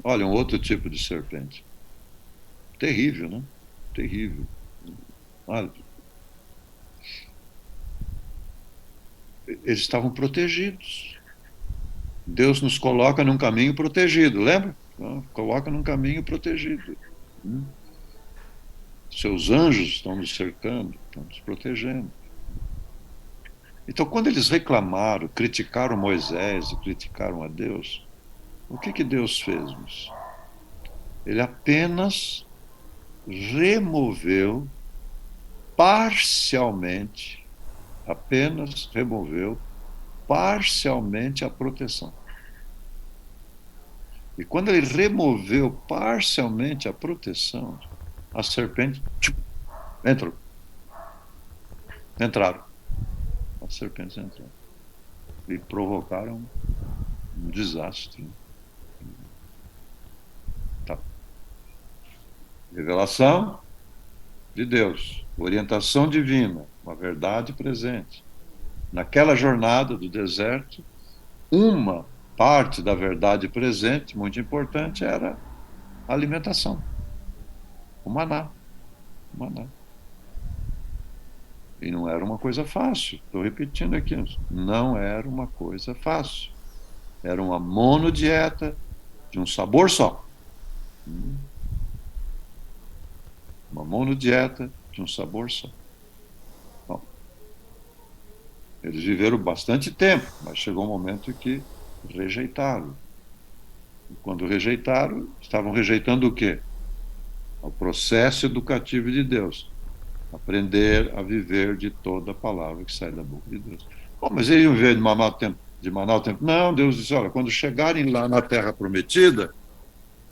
Olha, um outro tipo de serpente. Terrível, né? Terrível. Olha, eles estavam protegidos. Deus nos coloca num caminho protegido, lembra? Coloca num caminho protegido. Seus anjos estão nos cercando, estão nos protegendo. Então, quando eles reclamaram, criticaram Moisés e criticaram a Deus, o que Deus fez? Ele apenas removeu parcialmente a proteção. E quando ele removeu parcialmente a proteção, a serpente entraram. As serpentes entraram. E provocaram um desastre. Tá. Revelação de Deus, orientação divina, uma verdade presente. Naquela jornada do deserto, uma parte da verdade presente, muito importante, era a alimentação. O maná. E não era uma coisa fácil. Estou repetindo aqui. Não era uma coisa fácil. Era uma monodieta de um sabor só. Uma monodieta de um sabor só. Bom, eles viveram bastante tempo, mas chegou um momento que rejeitaram. E quando rejeitaram, estavam rejeitando o quê? O processo educativo de Deus. Aprender a viver de toda a palavra que sai da boca de Deus. Bom, mas eles iam ver de Manaus tempo, de Manaus tempo. Não, Deus disse, olha, quando chegarem lá na Terra Prometida,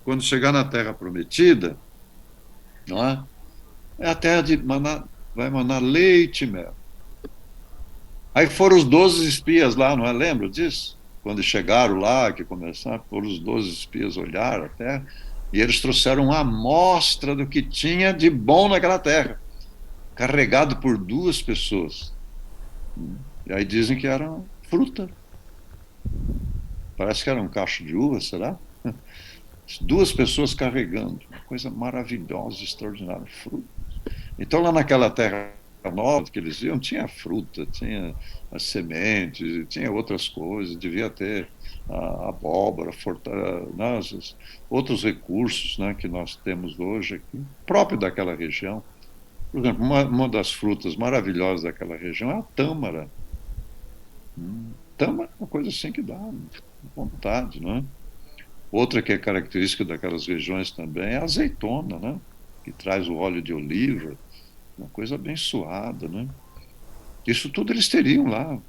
quando chegar na Terra Prometida, não é? É a terra de manar, vai manar leite e mel. Aí foram os 12 espias lá, não é? Lembra disso? Quando chegaram lá, que começaram, foram os 12 espias olhar a terra, e eles trouxeram uma amostra do que tinha de bom naquela terra, carregado por 2 pessoas. E aí dizem que era fruta. Parece que era um cacho de uva, será? 2 pessoas carregando, uma coisa maravilhosa, extraordinária, fruta. Então, lá naquela terra nova que eles viam, tinha fruta, tinha as sementes, tinha outras coisas, devia ter a abóbora, né, outros recursos, né, que nós temos hoje aqui, próprio daquela região. Por exemplo, uma das frutas maravilhosas daquela região é a tâmara. Tâmara é uma coisa assim que dá vontade, não é? Outra que é característica daquelas regiões também é a azeitona, né? Que traz o óleo de oliva, uma coisa abençoada, né? Isso tudo eles teriam lá.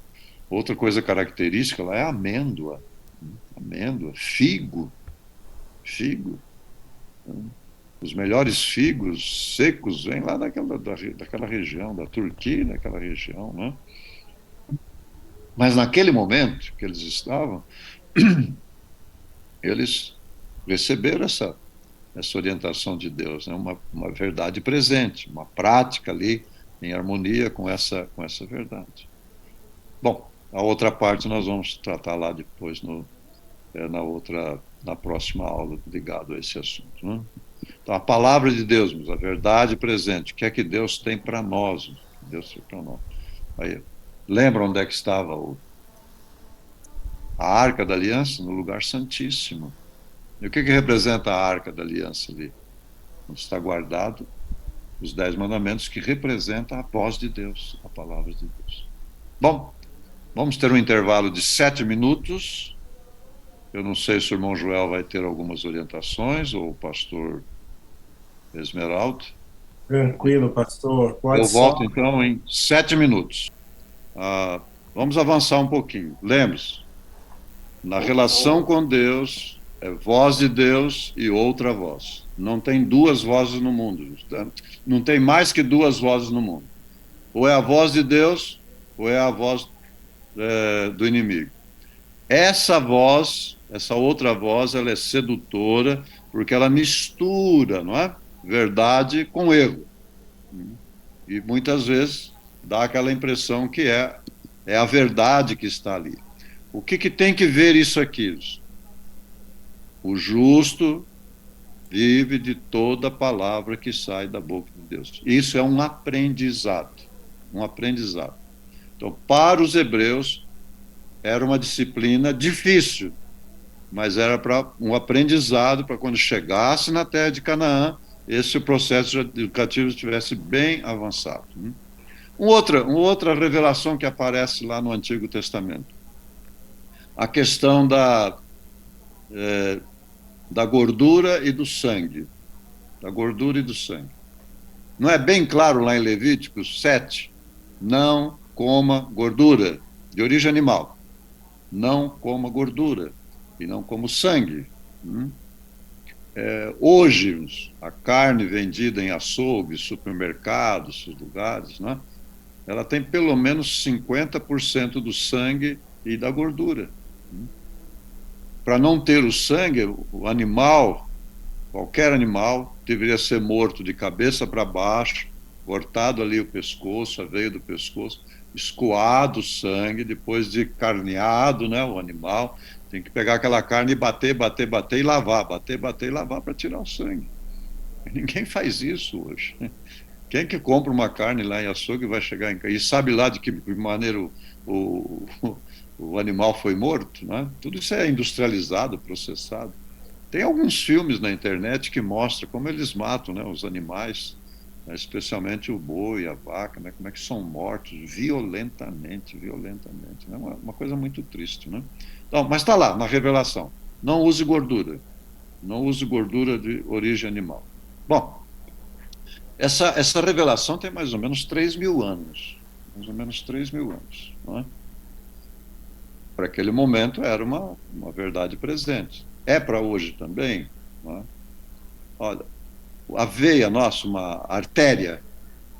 Outra coisa característica lá é a amêndoa. Amêndoa, figo. Figo. Os melhores figos secos vêm lá daquela região, da Turquia, daquela região, né? Mas naquele momento que eles estavam, eles receberam essa orientação de Deus, né? Uma verdade presente, uma prática ali em harmonia com essa verdade. Bom, a outra parte nós vamos tratar lá depois na próxima aula ligado a esse assunto, né? Então, a palavra de Deus, a verdade presente, o que é que Deus tem para nós? Deus tem para nós. Aí, lembra onde é que estava a Arca da Aliança? No lugar santíssimo. E o que representa a Arca da Aliança ali? Onde está guardado os 10 mandamentos, que representa a voz de Deus, a palavra de Deus. Bom, vamos ter um intervalo de 7 minutos. Eu não sei se o irmão Joel vai ter algumas orientações, ou o pastor Esmeraldo. Tranquilo, pastor. Pode Eu volto só... então em 7 minutos. Vamos avançar um pouquinho. Lembre-se, na relação com Deus, é voz de Deus e outra voz. Não tem 2 vozes no mundo. Não tem mais que 2 vozes no mundo. Ou é a voz de Deus, ou é a voz do inimigo. Essa voz, essa outra voz, ela é sedutora, porque ela mistura, não é? Verdade com erro. E muitas vezes dá aquela impressão que é a verdade que está ali. O que tem que ver isso aqui? O justo vive de toda palavra que sai da boca de Deus. Isso é um aprendizado. Um aprendizado. Então, para os hebreus, era uma disciplina difícil, mas era para um aprendizado para quando chegasse na terra de Canaã, esse processo educativo estivesse bem avançado. Uma outra revelação que aparece lá no Antigo Testamento. A questão da gordura e do sangue. Da gordura e do sangue. Não é bem claro lá em Levíticos 7? Não coma gordura de origem animal. Não coma gordura e não coma sangue. Hoje, a carne vendida em açougues, supermercados, lugares, né, ela tem pelo menos 50% do sangue e da gordura. Para não ter o sangue, o animal, qualquer animal, deveria ser morto de cabeça para baixo, cortado ali o pescoço, a veia do pescoço, escoado o sangue, depois de carneado, né, o animal, tem que pegar aquela carne e bater e lavar, bater e lavar para tirar o sangue. Ninguém faz isso hoje. Quem que compra uma carne lá em açougue vai chegar em casa e sabe lá de que maneira o animal foi morto, né? Tudo isso é industrializado, processado. Tem alguns filmes na internet que mostram como eles matam, né, os animais, né, especialmente o boi, a vaca, né, como é que são mortos violentamente, né? Uma coisa muito triste, né? Então, mas está lá, na revelação. Não use gordura. Não use gordura de origem animal. Bom, essa revelação tem mais ou menos 3.000 anos. Mais ou menos 3.000 anos. Não é? para aquele momento era uma verdade presente. É para hoje também. Não é? Olha, a veia nossa, uma artéria,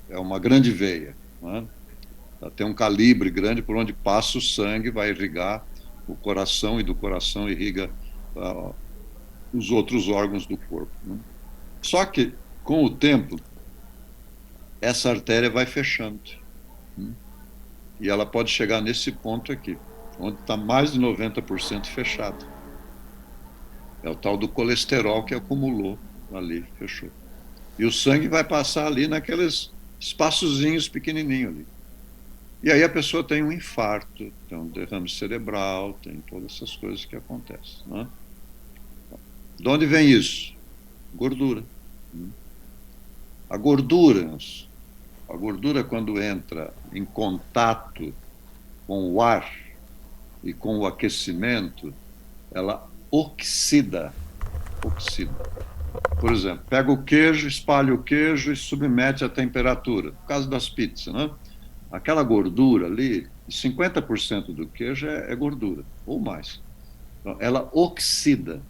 é uma grande veia. Não é? Ela tem um calibre grande por onde passa o sangue, vai irrigar o coração, e do coração irriga os outros órgãos do corpo. Né? Só que, com o tempo, essa artéria vai fechando. Né? E ela pode chegar nesse ponto aqui, onde está mais de 90% fechado. É o tal do colesterol que acumulou ali, fechou. E o sangue vai passar ali naqueles espaçozinhos pequenininhos ali. E aí a pessoa tem um infarto, tem um derrame cerebral, tem todas essas coisas que acontecem. Né? De onde vem isso? Gordura. A gordura, quando entra em contato com o ar e com o aquecimento, ela oxida. Por exemplo, pega o queijo, espalha o queijo e submete à temperatura. No caso das pizzas, né? Aquela gordura ali, 50% do queijo é gordura, ou mais. Então, ela oxida.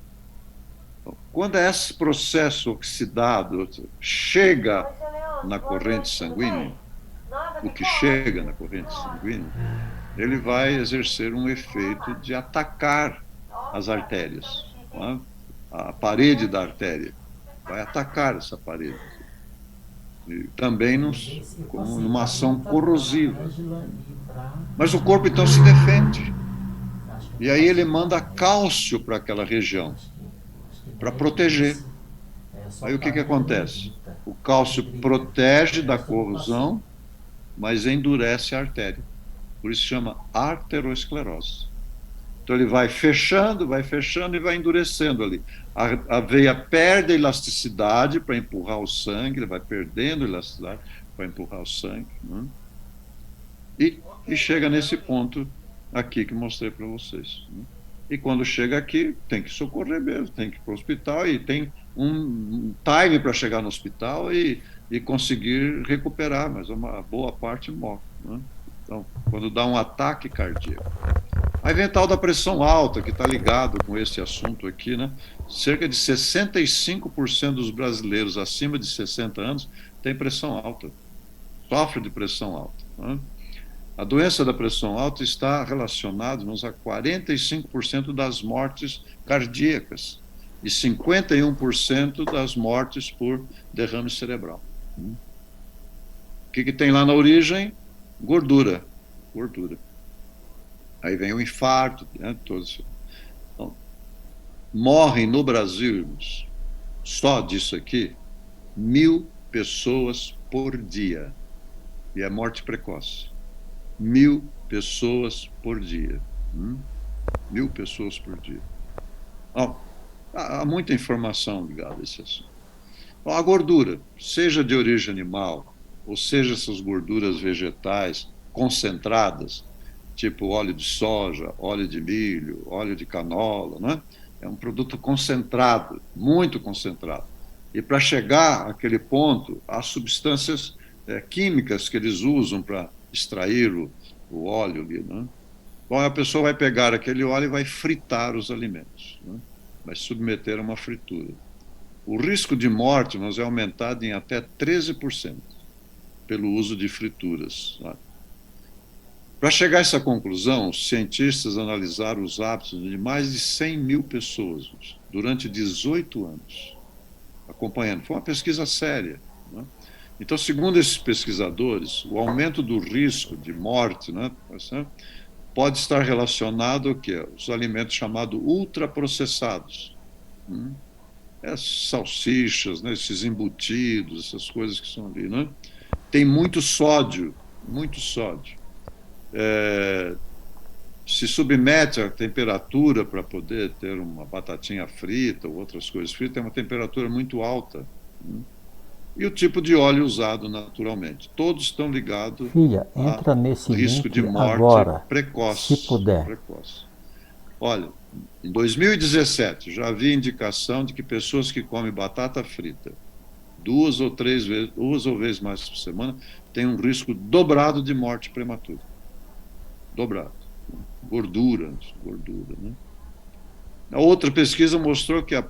Então, quando esse processo oxidado chega na corrente sanguínea, o que chega na corrente sanguínea, ele vai exercer um efeito de atacar as artérias. Não é? A parede da artéria vai atacar essa parede. E também numa ação corrosiva. Mas o corpo então se defende. E aí ele manda cálcio para aquela região, para proteger. Aí o que acontece? O cálcio protege da corrosão, mas endurece a artéria. Por isso chama arteriosclerose. Então ele vai fechando e vai endurecendo ali. A veia perde a elasticidade para empurrar o sangue, ele vai perdendo a elasticidade para empurrar o sangue. Né? E chega nesse ponto aqui que mostrei para vocês. Né? E quando chega aqui, tem que socorrer mesmo, tem que ir para o hospital, e tem um time para chegar no hospital e conseguir recuperar, mas uma boa parte morre. Né? Então, quando dá um ataque cardíaco. Aí vem tal da pressão alta, que está ligado com esse assunto aqui, né? Cerca de 65% dos brasileiros acima de 60 anos têm pressão alta, sofrem de pressão alta. Né? A doença da pressão alta está relacionada a 45% das mortes cardíacas e 51% das mortes por derrame cerebral. O que tem lá na origem? Gordura. Aí vem o infarto, né, todos. Então, morrem no Brasil, só disso aqui, 1.000 pessoas por dia. E é morte precoce. 1.000 pessoas por dia. 1.000 pessoas por dia. Há muita informação ligada a esse assunto. A gordura, seja de origem animal, ou seja essas gorduras vegetais concentradas, tipo óleo de soja, óleo de milho, óleo de canola, né? É um produto concentrado, muito concentrado. E para chegar àquele ponto, há substâncias químicas que eles usam para extrair o óleo ali, né? Bom, a pessoa vai pegar aquele óleo e vai fritar os alimentos, né? Vai submeter a uma fritura. O risco de morte é aumentado em até 13% pelo uso de frituras. Né? Para chegar a essa conclusão, os cientistas analisaram os hábitos de mais de 100.000 pessoas durante 18 anos, acompanhando. Foi uma pesquisa séria. Né? Então, segundo esses pesquisadores, o aumento do risco de morte, né, pode estar relacionado ao quê? Os alimentos chamados ultraprocessados. Salsichas, né, esses embutidos, essas coisas que são ali. Né? Tem muito sódio. Se submete à temperatura para poder ter uma batatinha frita ou outras coisas fritas, tem uma temperatura muito alta. E o tipo de óleo usado naturalmente. Todos estão ligados entra nesse risco link de morte agora, precoce. se puder. Precoce. Olha, em 2017 já havia indicação de que pessoas que comem batata frita 2 ou 3 vezes, 2 ou vezes mais por semana, têm um risco dobrado de morte prematura. Dobrado. Gordura, né? A outra pesquisa mostrou que a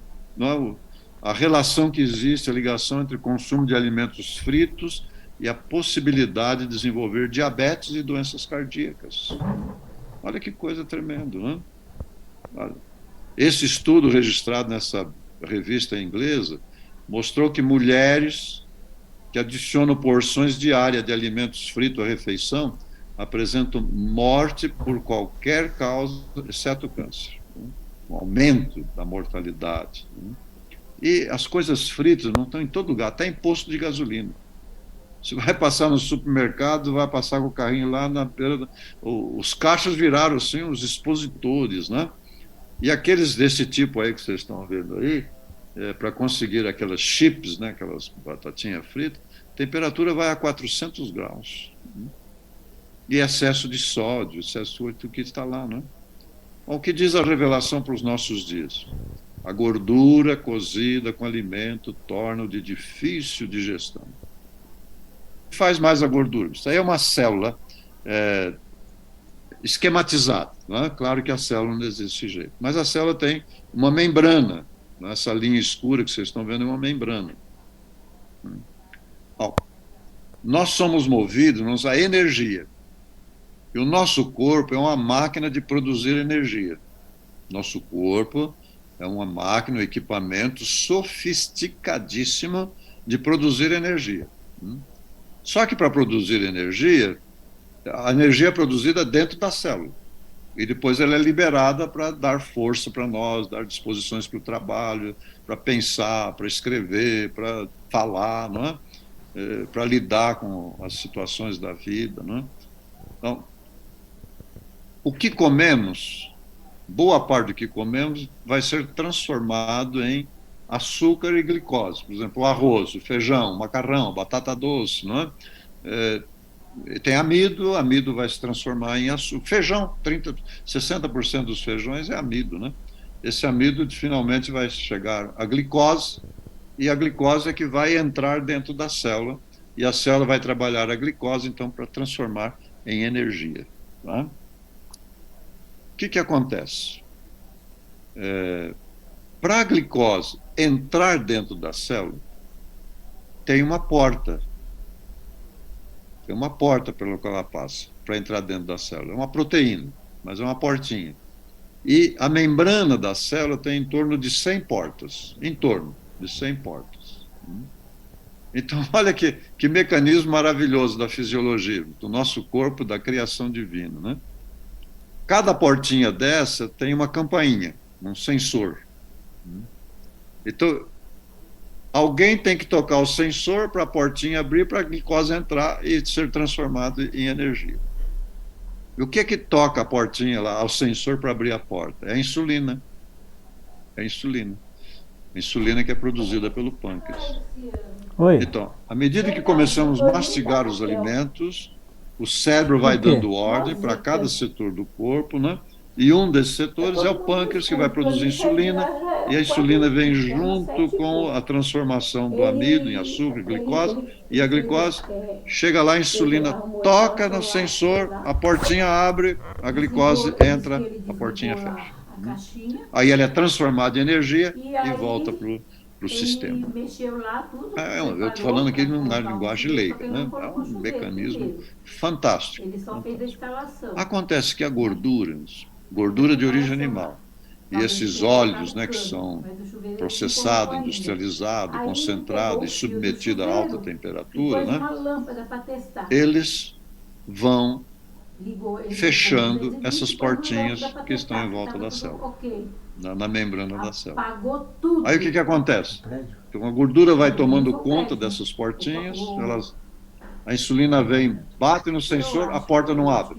relação que existe, a ligação entre o consumo de alimentos fritos e a possibilidade de desenvolver diabetes e doenças cardíacas. Olha que coisa tremenda, né? Esse estudo registrado nessa revista inglesa mostrou que mulheres que adicionam porções diárias de alimentos fritos à refeição apresentam morte por qualquer causa, exceto o câncer. Um aumento da mortalidade. E as coisas fritas não estão em todo lugar, até em posto de gasolina. Você vai passar no supermercado, vai passar com o carrinho lá na beira. Os caixas viraram assim os expositores, né? E aqueles desse tipo aí que vocês estão vendo aí, para conseguir aquelas chips, né, aquelas batatinhas fritas, a temperatura vai a 400 graus. E excesso de sódio, excesso de que está lá, né? O que diz a revelação para os nossos dias? A gordura cozida com alimento torna-o de difícil digestão. O que faz mais a gordura? Isso aí é uma célula esquematizada, né? Claro que a célula não existe desse jeito, mas a célula tem uma membrana, né? Essa linha escura que vocês estão vendo é uma membrana. Nós somos movidos a energia. E o nosso corpo é uma máquina de produzir energia. Nosso corpo é uma máquina, um equipamento sofisticadíssimo de produzir energia. Só que para produzir energia, a energia é produzida dentro da célula. E depois ela é liberada para dar força para nós, dar disposições para o trabalho, para pensar, para escrever, para falar, não é? Para lidar com as situações da vida. Não é? Então, o que comemos, boa parte do que comemos, vai ser transformado em açúcar e glicose. Por exemplo, o arroz, o feijão, o macarrão, a batata doce, não é? Tem amido, amido vai se transformar em açúcar. Feijão, 60% dos feijões é amido, né? Esse amido finalmente vai chegar à glicose, e a glicose é que vai entrar dentro da célula, e a célula vai trabalhar a glicose, então, para transformar em energia. Tá? O que acontece? Para a glicose entrar dentro da célula, tem uma porta. Tem uma porta pela qual ela passa, para entrar dentro da célula. É uma proteína, mas é uma portinha. E a membrana da célula tem em torno de 100 portas. Em torno de 100 portas. Então, olha que mecanismo maravilhoso da fisiologia, do nosso corpo, da criação divina, né? Cada portinha dessa tem uma campainha, um sensor. Então, alguém tem que tocar o sensor para a portinha abrir, para a glicose entrar e ser transformado em energia. E o que toca a portinha lá, o sensor para abrir a porta? É a insulina. É a insulina. A insulina que é produzida pelo pâncreas. Oi. Então, à medida que começamos a mastigar os alimentos, o cérebro vai dando ordem para cada setor do corpo, né? E um desses setores é o pâncreas, que vai produzir insulina, e a insulina vem junto com a transformação do amido em açúcar, glicose, e a glicose chega lá, a insulina toca no sensor, a portinha abre, a glicose entra, a portinha fecha. Aí ela é transformada em energia e volta para o sistema. Eu estou falando aqui na linguagem leiga, né? É um mecanismo fantástico. Ele só fez a instalação. Acontece que a gordura de origem animal, e esses óleos, né, que são processados, industrializados, concentrados e submetidos a alta temperatura, né, eles vão fechando essas portinhas que estão em volta da célula, na membrana da célula. Aí o que acontece? Então, a gordura vai tomando conta dessas portinhas, a insulina vem, bate no sensor, a porta não abre.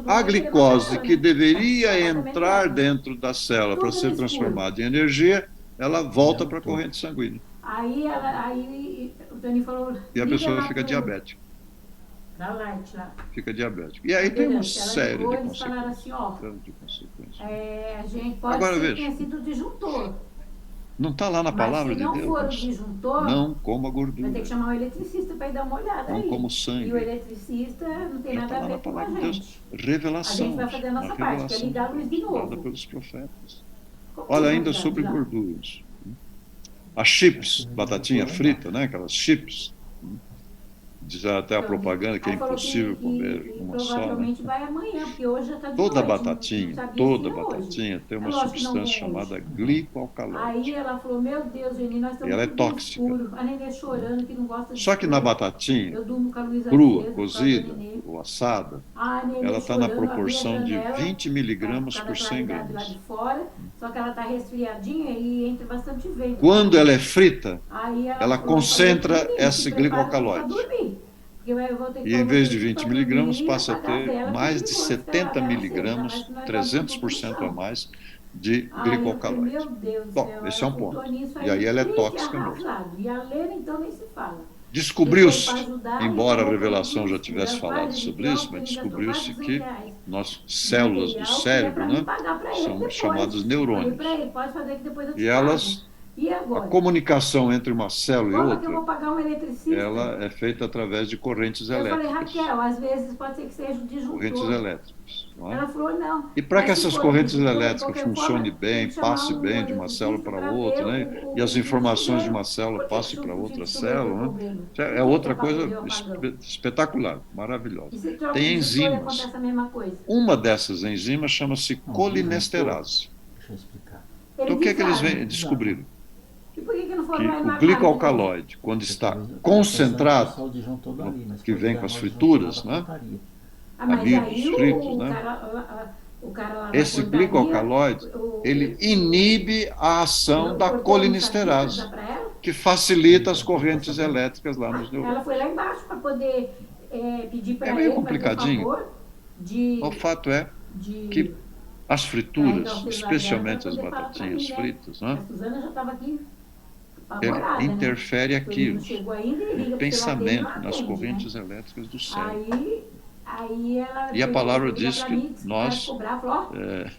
A glicose, que deveria entrar dentro da célula para ser transformada em energia, ela volta para a corrente sanguínea. Aí o Dani falou... E a pessoa fica diabética. Fica diabético. E aí tem uma série de consequências. Assim, ó, a gente pode ter sido disjuntor. Não está lá na Mas palavra se de não for o Deus? disjuntor, Não coma vai ter gordura, que chamar o eletricista para ir dar uma olhada não aí. como E o sangue. eletricista não tem Já nada está a lá na ver com a palavra de Deus. gente. A Revelação. gente vai fazer a nossa uma parte, que é revelação ligar a luz de dada novo. pelos profetas. Como Olha, que ainda vai sobre lá? gorduras. As chips, batatinha frita, né? Aquelas chips. Diz até a Então, propaganda que é aí falou impossível que comer uma só, né? provavelmente vai amanhã, porque hoje já está de Toda noite. Não batatinha, sabia toda se ia hoje. batatinha tem É uma lógico que não substância vem chamada hoje. glicoalcaloide. Aí ela falou, meu Deus, Geni, nós E estamos ela é tudo tóxica. escuro. A nenê chorando, que não gosta de Só que na escuro. batatinha, Eu durmo com a luz crua, acesa por causa da cozida nenê. ou assada, A nenê ela está na chorando, abri a proporção de janela, 20 por miligramas causa por da 100 claridade lá gramas. de fora, só que ela está resfriadinha e entra bastante vento. Quando ela é frita, Aí ela falou, concentra "Menino, esse se prepara pra glicoalcaloide. dormir, porque eu vou ter que E em pôr vez você de 20 pra miligramas, dormir e passa a apagar a ter vela, que é mais de perigoso ficar 70 a vela acesa, miligramas, mas nós vamos 300% tudo no a chão. mais de Aí eu falei, glicoalcaloide. meu Deus do Bom, céu, esse é um ela ponto. contou nisso, E aí ela é triste, tóxica mesmo. arrasado. E a Lena, então, nem se fala. Descobriu-se, Depois, pra ajudar, embora a ele revelação já colocou tivesse tudo, falado quase sobre de isso, pronto, mas ele gastou descobriu-se quase que R$200. nossas células do Material, que é cérebro, pra né, mim pagar pra ele são depois. chamados Falei pra neurônios. ele, pode fazer que depois eu te E pago. elas, E a agora? comunicação entre uma célula e Como é que eu vou outra, pagar um eletricista? ela é feita através de correntes Eu falei, elétricas. Raquel, às vezes pode ser que seja o disjuntor. Correntes elétricas. Não é? Ela falou, não. E para Mas que se essas for correntes disjuntor, de elétricas qualquer funcionem forma, bem, tem que chamar passem bem de uma célula eletricista para pra outra, ver né? o E as informações de uma chuveiro. célula Por que passem o para outra chuveiro deu célula, né? problema? Isso Por é que outra que coisa deu apagão? espetacular, maravilhosa. E se troca Tem o disjuntor, enzimas. acontece a mesma coisa. Uma dessas enzimas chama-se colinesterase. Deixa eu explicar. Então o que é que eles disseram. descobriram? E por que não foi Que mais na o glicoalcaloide, quando está concentrado, que vem com as frituras, né? Ah, mas amigos aí fritos, né? o cara lá na Esse portaria, glicoalcaloide, ele inibe a ação da porteiro colinesterase, não sabia dar pra ela? que facilita as correntes elétricas lá nos Ela neurônios. foi lá embaixo para poder pedir para É ele meio fazer o complicadinho. favor de, O fato é de que as frituras, então, vocês especialmente as vieram pra poder falar pra batatinhas mim, né? fritas, A né? Suzana já estava aqui Ele apavorada, interfere né? aqui Não chegou ainda e liga pro pensamento celular dele, nas não atende, correntes elétricas do né? cérebro. Aí ela E a veio palavra ligar diz pra que mim, nós cobrar, falou, ó,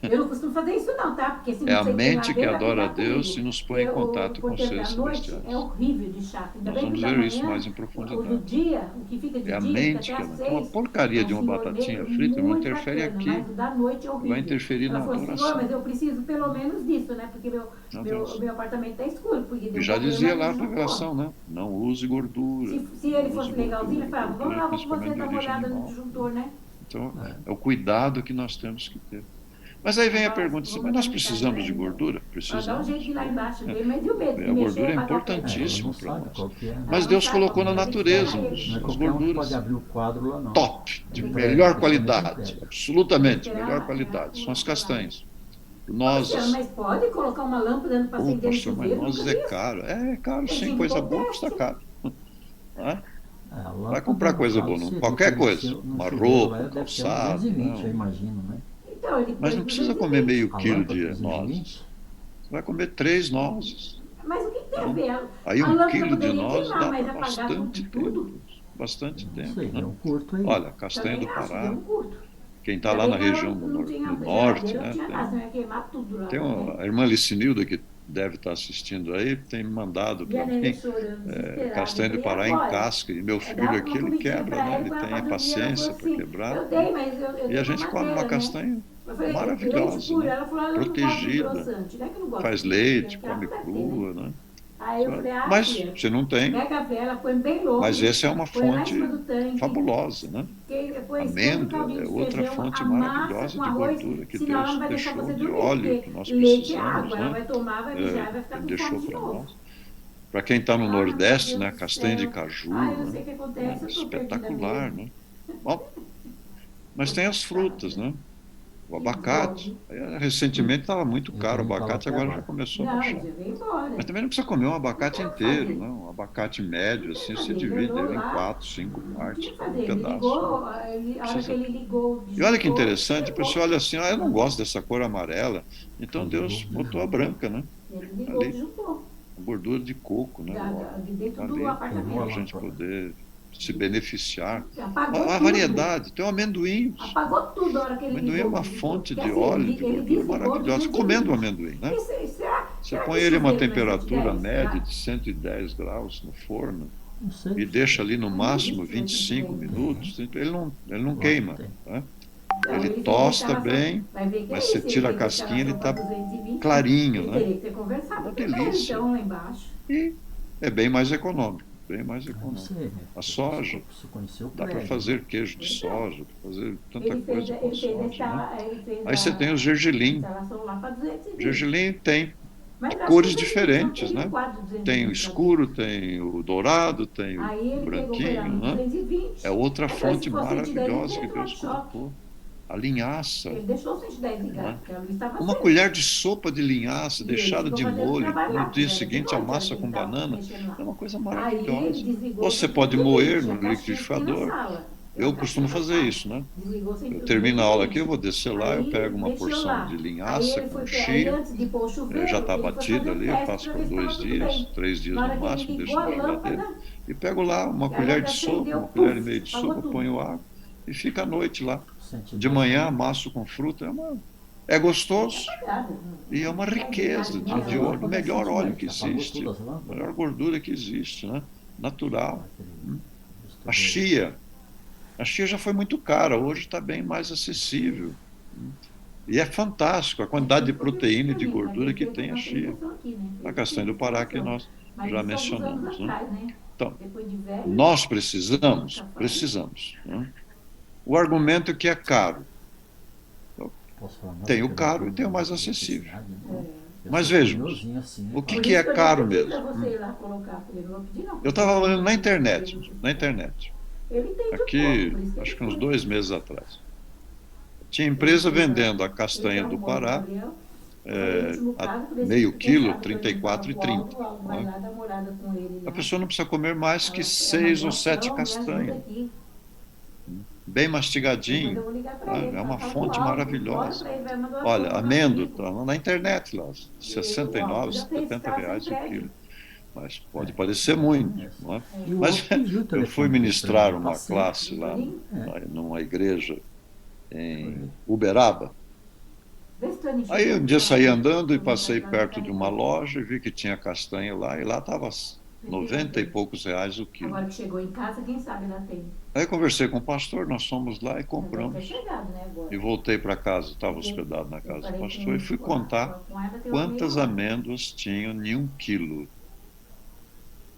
eu não costumo fazer isso não, tá? Porque se é não a sei quem lá mente que ver, vai adora a brigar Deus comigo. e nos põe em contato com os Porque seres da noite celestiais. é horrível de chato. Ainda Nós bem vamos que da ver isso manhã, mais em o do profundidade. dia, o que fica de É a dia, mente fica que até às é uma 6, porcaria de uma um batatinha senhor frita, não muito interfere bacana, aqui. mas o da noite é horrível. Vai interferir Ela na falou, adoração. senhor, mas eu preciso pelo menos disso, né? Porque meu Adoração. apartamento está escuro. Porque E deu já problema dizia lá a no revelação, né? Não use gordura. Se ele Não fosse use legalzinho, ele gordura, falava, vamos lá, vamos principalmente você de dar uma origem olhada no animal. disjuntor, né? Então, é o cuidado que nós temos que ter. Mas aí vem a pergunta assim, mas nós precisamos de gordura? Ela dá um Precisamos. jeito de ir lá embaixo ver, mas e o medo de A mexer, gordura é bater o pé? importantíssima para sabe nós. qual que é. Mas Ela não Deus sabe colocou na como é que natureza será as ele. Não é qualquer um que gorduras pode abrir o quadro lá, não. top, de É, melhor é, qualidade, é. absolutamente Será? melhor qualidade. São as castanhas. Marcelo, Nozes. mas pode colocar uma lâmpada no passeio dele Poxa, mas chuveiro? nozes é caro. É caro sim, coisa boa custa caro. Né? Vai comprar coisa boa, não, qualquer coisa. Uma roupa, um calçado. 220, eu Não. imagino, né? Então, ele Mas põe não precisa 220. comer meio A quilo lâmpada, de 220? nozes. Você vai comer 3 nozes. Mas o que tem a ver? Aí A 1 lâmpada quilo de poderia nozes queimar, dá mas para apagar bastante tudo? tempo. Bastante Não tempo. sei, Né? deu um curto aí. Olha, castanha do Também acho, Pará, deu um curto. quem está lá na região do norte, Não né? tinha gás, não ia queimar tudo lá. Tem a irmã Licinilda, que deve estar assistindo aí, tem me mandado E para a neném mim chorando, desesperada. castanha do Eu falei, Pará em agora? casca. E meu Dá filho uma aqui, ele comidinha quebra, pra né? ela, Ele pra ela tem a dormir. paciência Ela para falou quebrar. Eu dei, mas eu E a dei gente com come uma madeira, né? castanha Eu falei, maravilhosa, leite puro. né? Ela falou, eu não gosto de Protegida. croissante. Não é que eu não gosto. Faz de leite, croissante, come ela não vai ter, né? crua, né? Aí eu falei, Mas filha, se não tem, pega a vela, põe bem longe. mas essa é uma põe lá em fonte cima do tanque, fabulosa, né? põe Amêndoa um é de outra feijão, fonte amassa maravilhosa com de arroz, gordura que senão ela não Deus vai deixar deixou, você de dormir, óleo porque que nós leite é precisamos, água, ela né? vai tomar, vai mijar, vai ficar Ele com deixou fome de para novo. nós. Para quem está no Ah, Nordeste, meu né? Deus do Castanha de céu. caju, Ah, eu né? sei o que acontece, eu tô perdida Espetacular, mesmo. né? Bom, mas tem as frutas, né? O abacate. Recentemente estava muito caro o abacate, agora já começou a Não, baixar. já veio embora. Mas também não precisa comer um abacate inteiro, não. Um abacate médio, assim, se divide ele em 4, 5 O partes, que um fazer? Ele pedaço. ligou, a hora que ele ligou. E olha que desligou, interessante, a pessoa olha assim, eu não gosto dessa cor amarela, então Deus botou a branca, né? Ele ligou, Ali. juntou. A gordura de coco, né? De dentro do Ali, para apartamento. a gente poder se beneficiar. Apagou A tudo. variedade, tem o amendoim. Apagou tudo a hora que O ele amendoim é ligou. uma fonte Porque, de assim, óleo, de ele gordura desligou maravilhosa. tudo. Comendo o amendoim, né? Será? Você põe ele a uma temperatura média de 110 graus no forno Não sei. e deixa ali no máximo 25 minutos, ele não queima. Né? Ele tosta bem, mas você tira a casquinha, ele está clarinho, né? Uma delícia. Então, lá embaixo. E é bem mais econômico, bem mais econômico. Você, A soja, você conheceu o dá para prédio. fazer queijo de soja, para fazer tanta coisa com ele fez soja. Né? ele fez Aí você tem o gergelim. instalação lá para 220. O gergelim tem Mas acho cores que ele diferentes, não né? tem quadro 220 Tem o pra escuro, tem o dourado, tem Aí o ele pegou foi lá branquinho, no né? 220. É outra Mas fonte se fosse 110, maravilhosa ele que entrou Deus em choque. colocou. A linhaça. Ele deixou o 110 ligado, Né? porque a luz estava Uma acesa. colher de sopa de linhaça E deixada ele de ficou fazendo molho, trabalho lá, no dia porque seguinte a era de massa noite, com ele tava banana, mexendo lá. é uma coisa Aí ele maravilhosa. desligou Ou você pode 120, moer a no caixinha aqui na liquidificador. sala. Eu A costumo caixinha fazer na isso, né? sala. Desligou Eu termino a aula aqui, eu 120. vou descer lá, eu Aí pego uma mexeu porção lá. de Aí linhaça ele com aí chia, antes de pôr o chuveiro, já está ele foi batido fazer um ali, eu teste faço pra por ver se 2 estava tudo dias, bem. 3 dias Na hora no que ele máximo, deixo ligou na a geladeira. lâmpada, E pego lá uma a colher de lâmpada sopa, acendeu, uma colher e puf, meia de apagou sopa, tudo. ponho água e fica a noite lá. 110. De manhã amasso com fruta, é gostoso Nada. e é uma riqueza de óleo, o melhor óleo que existe, a melhor gordura que existe, né? Natural. A chia já foi muito cara, hoje está bem mais acessível. E é fantástico a quantidade de proteína e de gordura que tem a chia. A castanha do Pará que nós já mencionamos. Né? Então, nós precisamos. Né? O argumento que é caro. Tem o caro e tem o mais acessível. Mas vejam, o que é caro mesmo? Eu estava olhando na internet, aqui, acho que uns 2 meses atrás. Tinha empresa vendendo a castanha do Pará, a meio quilo, R$ 34,30. Né? A pessoa não precisa comer mais que 6 ou 7 castanhas. Bem mastigadinho, né? É uma fonte maravilhosa. Olha, amêndoa, está na internet lá, 69, 70 reais o quilo. Mas pode parecer muito. Não é? Mas eu fui ministrar uma classe lá numa igreja em Uberaba. Aí um dia saí andando e passei perto de uma loja e vi que tinha castanha lá, e lá estava 90 e poucos reais o quilo. Agora que chegou em casa, quem sabe lá tem. Aí conversei com o pastor, nós fomos lá e compramos. E voltei para casa, estava hospedado na casa do pastor, e fui contar quantas amêndoas tinham em 1 quilo.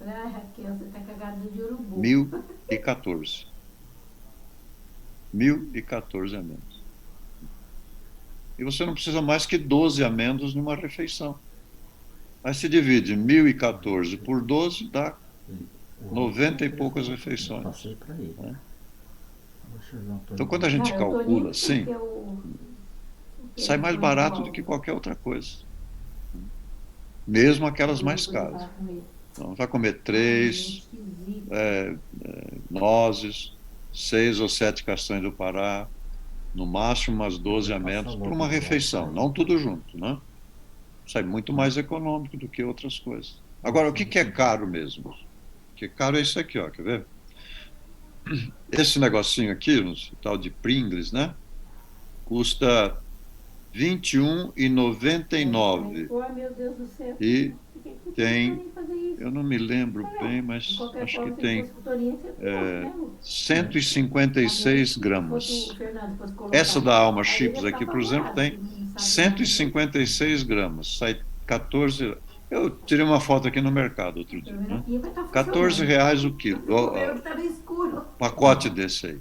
Ah, Raquel, você tá cagado de urubu. 1.014. 1.014 amêndoas. E você não precisa mais que 12 amêndoas numa refeição. Aí se divide 1.014 por 12, dá 90 e poucas refeições. Né? Então, quando a gente calcula assim, sai mais barato do que qualquer outra coisa. Mesmo aquelas mais caras. Então, vai comer 3 nozes, 6 ou 7 castanhas do Pará, no máximo umas 12 amêndoas por uma refeição, não tudo junto, né? Sai muito mais econômico do que outras coisas. Agora, o que é caro mesmo? O que é caro é isso aqui, ó, quer ver? Esse negocinho aqui, o tal de Pringles, né? Custa R$ 21,99. Meu Deus do céu. E tem, eu não me lembro bem, mas acho que tem 156 gramas. Essa da Alma Chips aqui, por exemplo, tem 156 gramas. Sai 14. Eu tirei uma foto aqui no mercado outro dia. Né? R$14 o quilo. O pacote desse aí.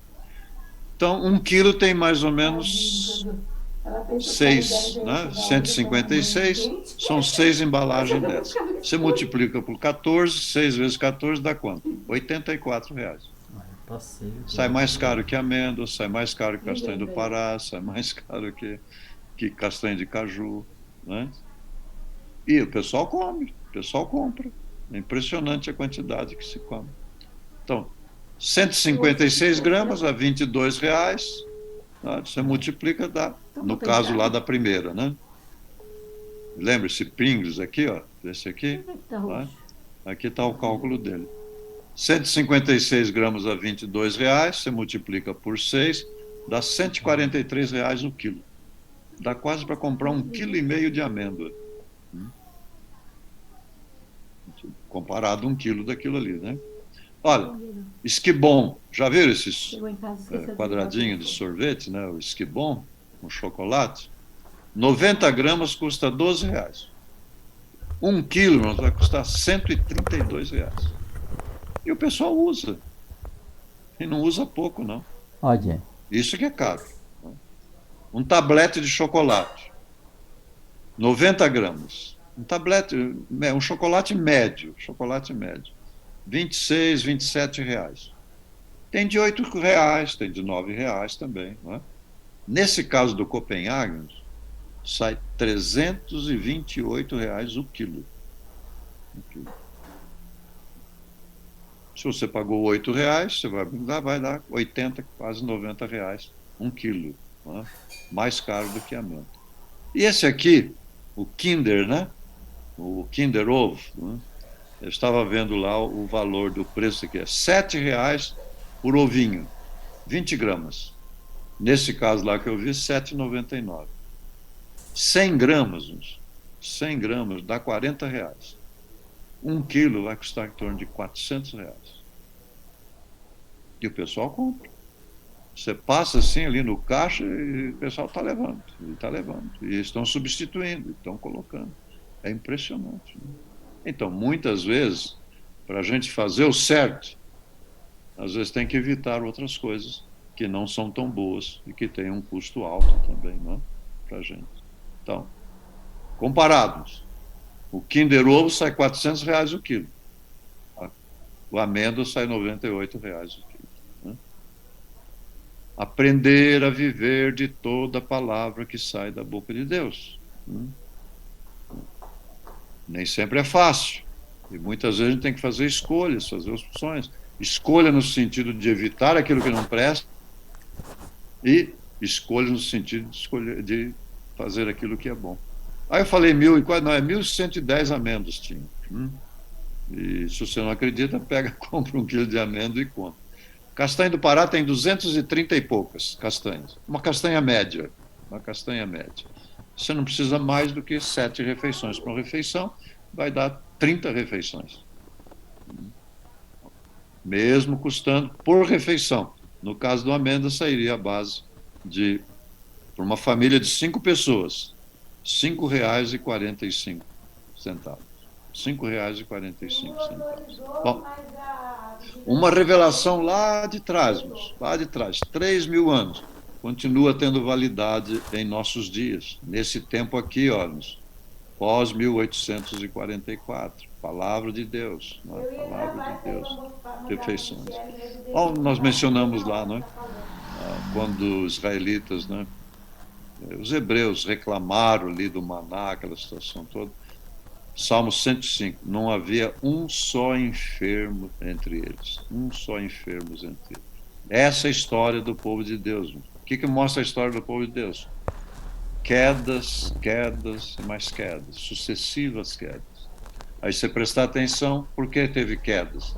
Então, 1 quilo tem mais ou menos 6, né? 156, são 6 embalagens dessas. Você multiplica por 14, 6 vezes 14 dá quanto? R$84. Sai mais caro que amêndoa, sai mais caro que castanha do Pará, sai mais caro que castanha de caju. Né? E o pessoal come, o pessoal compra. É impressionante a quantidade que se come. Então, 156 gramas a R$22. Você multiplica, dá. No caso lá da primeira, né? Lembre-se, Pringles aqui, ó. Esse aqui. Tá? Aqui está o cálculo dele. 156 gramas a R$22, você multiplica por 6, dá R$143 o quilo. Dá quase para comprar 1,5 kg de amêndoa. comparado a 1 quilo daquilo ali, né? Olha, Esquibom, já viram esses Chegou em casa, esqueceu quadradinhos de sorvete, né? O Esquibom, com chocolate. 90 gramas custa R$ 12. 1 quilo vai custar R$ 132. E o pessoal usa. E não usa pouco, não. Olha, Isso que é caro. Um tablete de chocolate, 90 gramas. Um tablete, um chocolate médio, R$ 27 Tem de R$ 8, tem de R$ 9 também. Não é? Nesse caso do Copenhagen, sai R$ 328 o quilo. Se você pagou R$ 8, você vai dar 80, quase R$ 90 1 quilo. Né? Mais caro do que a menta. E esse aqui, o Kinder, né? O Kinder Ovo, né? Eu estava vendo lá o valor do preço aqui, é R$ 7 por ovinho, 20 gramas. Nesse caso lá que eu vi, R$ 7,99. 100 gramas, 100 gramas dá R$ 40. 1 quilo vai custar em torno de R$ 400. E o pessoal compra. Você passa assim ali no caixa e o pessoal está levando, E estão substituindo, estão colocando. É impressionante. Né? Então, muitas vezes, para a gente fazer o certo, às vezes tem que evitar outras coisas que não são tão boas e que têm um custo alto também, né, para a gente. Então, comparados, o Kinder Ovo sai R$ 400 o quilo. O amêndoa sai R$ 98 o quilo. Né? Aprender a viver de toda palavra que sai da boca de Deus. Nem sempre é fácil. E muitas vezes a gente tem que fazer escolhas, fazer opções. Escolha no sentido de evitar aquilo que não presta e escolha no sentido de fazer aquilo que é bom. Aí eu falei 1.110 amêndoas tinha. E se você não acredita, compra 1 quilo de amêndoa e compra. Castanha do Pará tem 230 e poucas castanhas. Uma castanha média. Você não precisa mais do que 7 refeições para uma refeição, vai dar 30 refeições. Mesmo custando por refeição. No caso do amêndoa, sairia a base de, para uma família de 5 pessoas, R$ 5,45. R$ 5,45. Bom, uma revelação lá de trás, 3.000 anos, continua tendo validade em nossos dias, nesse tempo aqui, pós 1844, palavra de Deus, palavra de Deus, refeições. Bom, nós mencionamos lá, quando os israelitas, os hebreus reclamaram ali do maná, aquela situação toda. Salmo 105, não havia um só enfermo entre eles. Essa é a história do povo de Deus. O que mostra a história do povo de Deus? Quedas e mais quedas, sucessivas quedas. Aí você prestar atenção, por que teve quedas?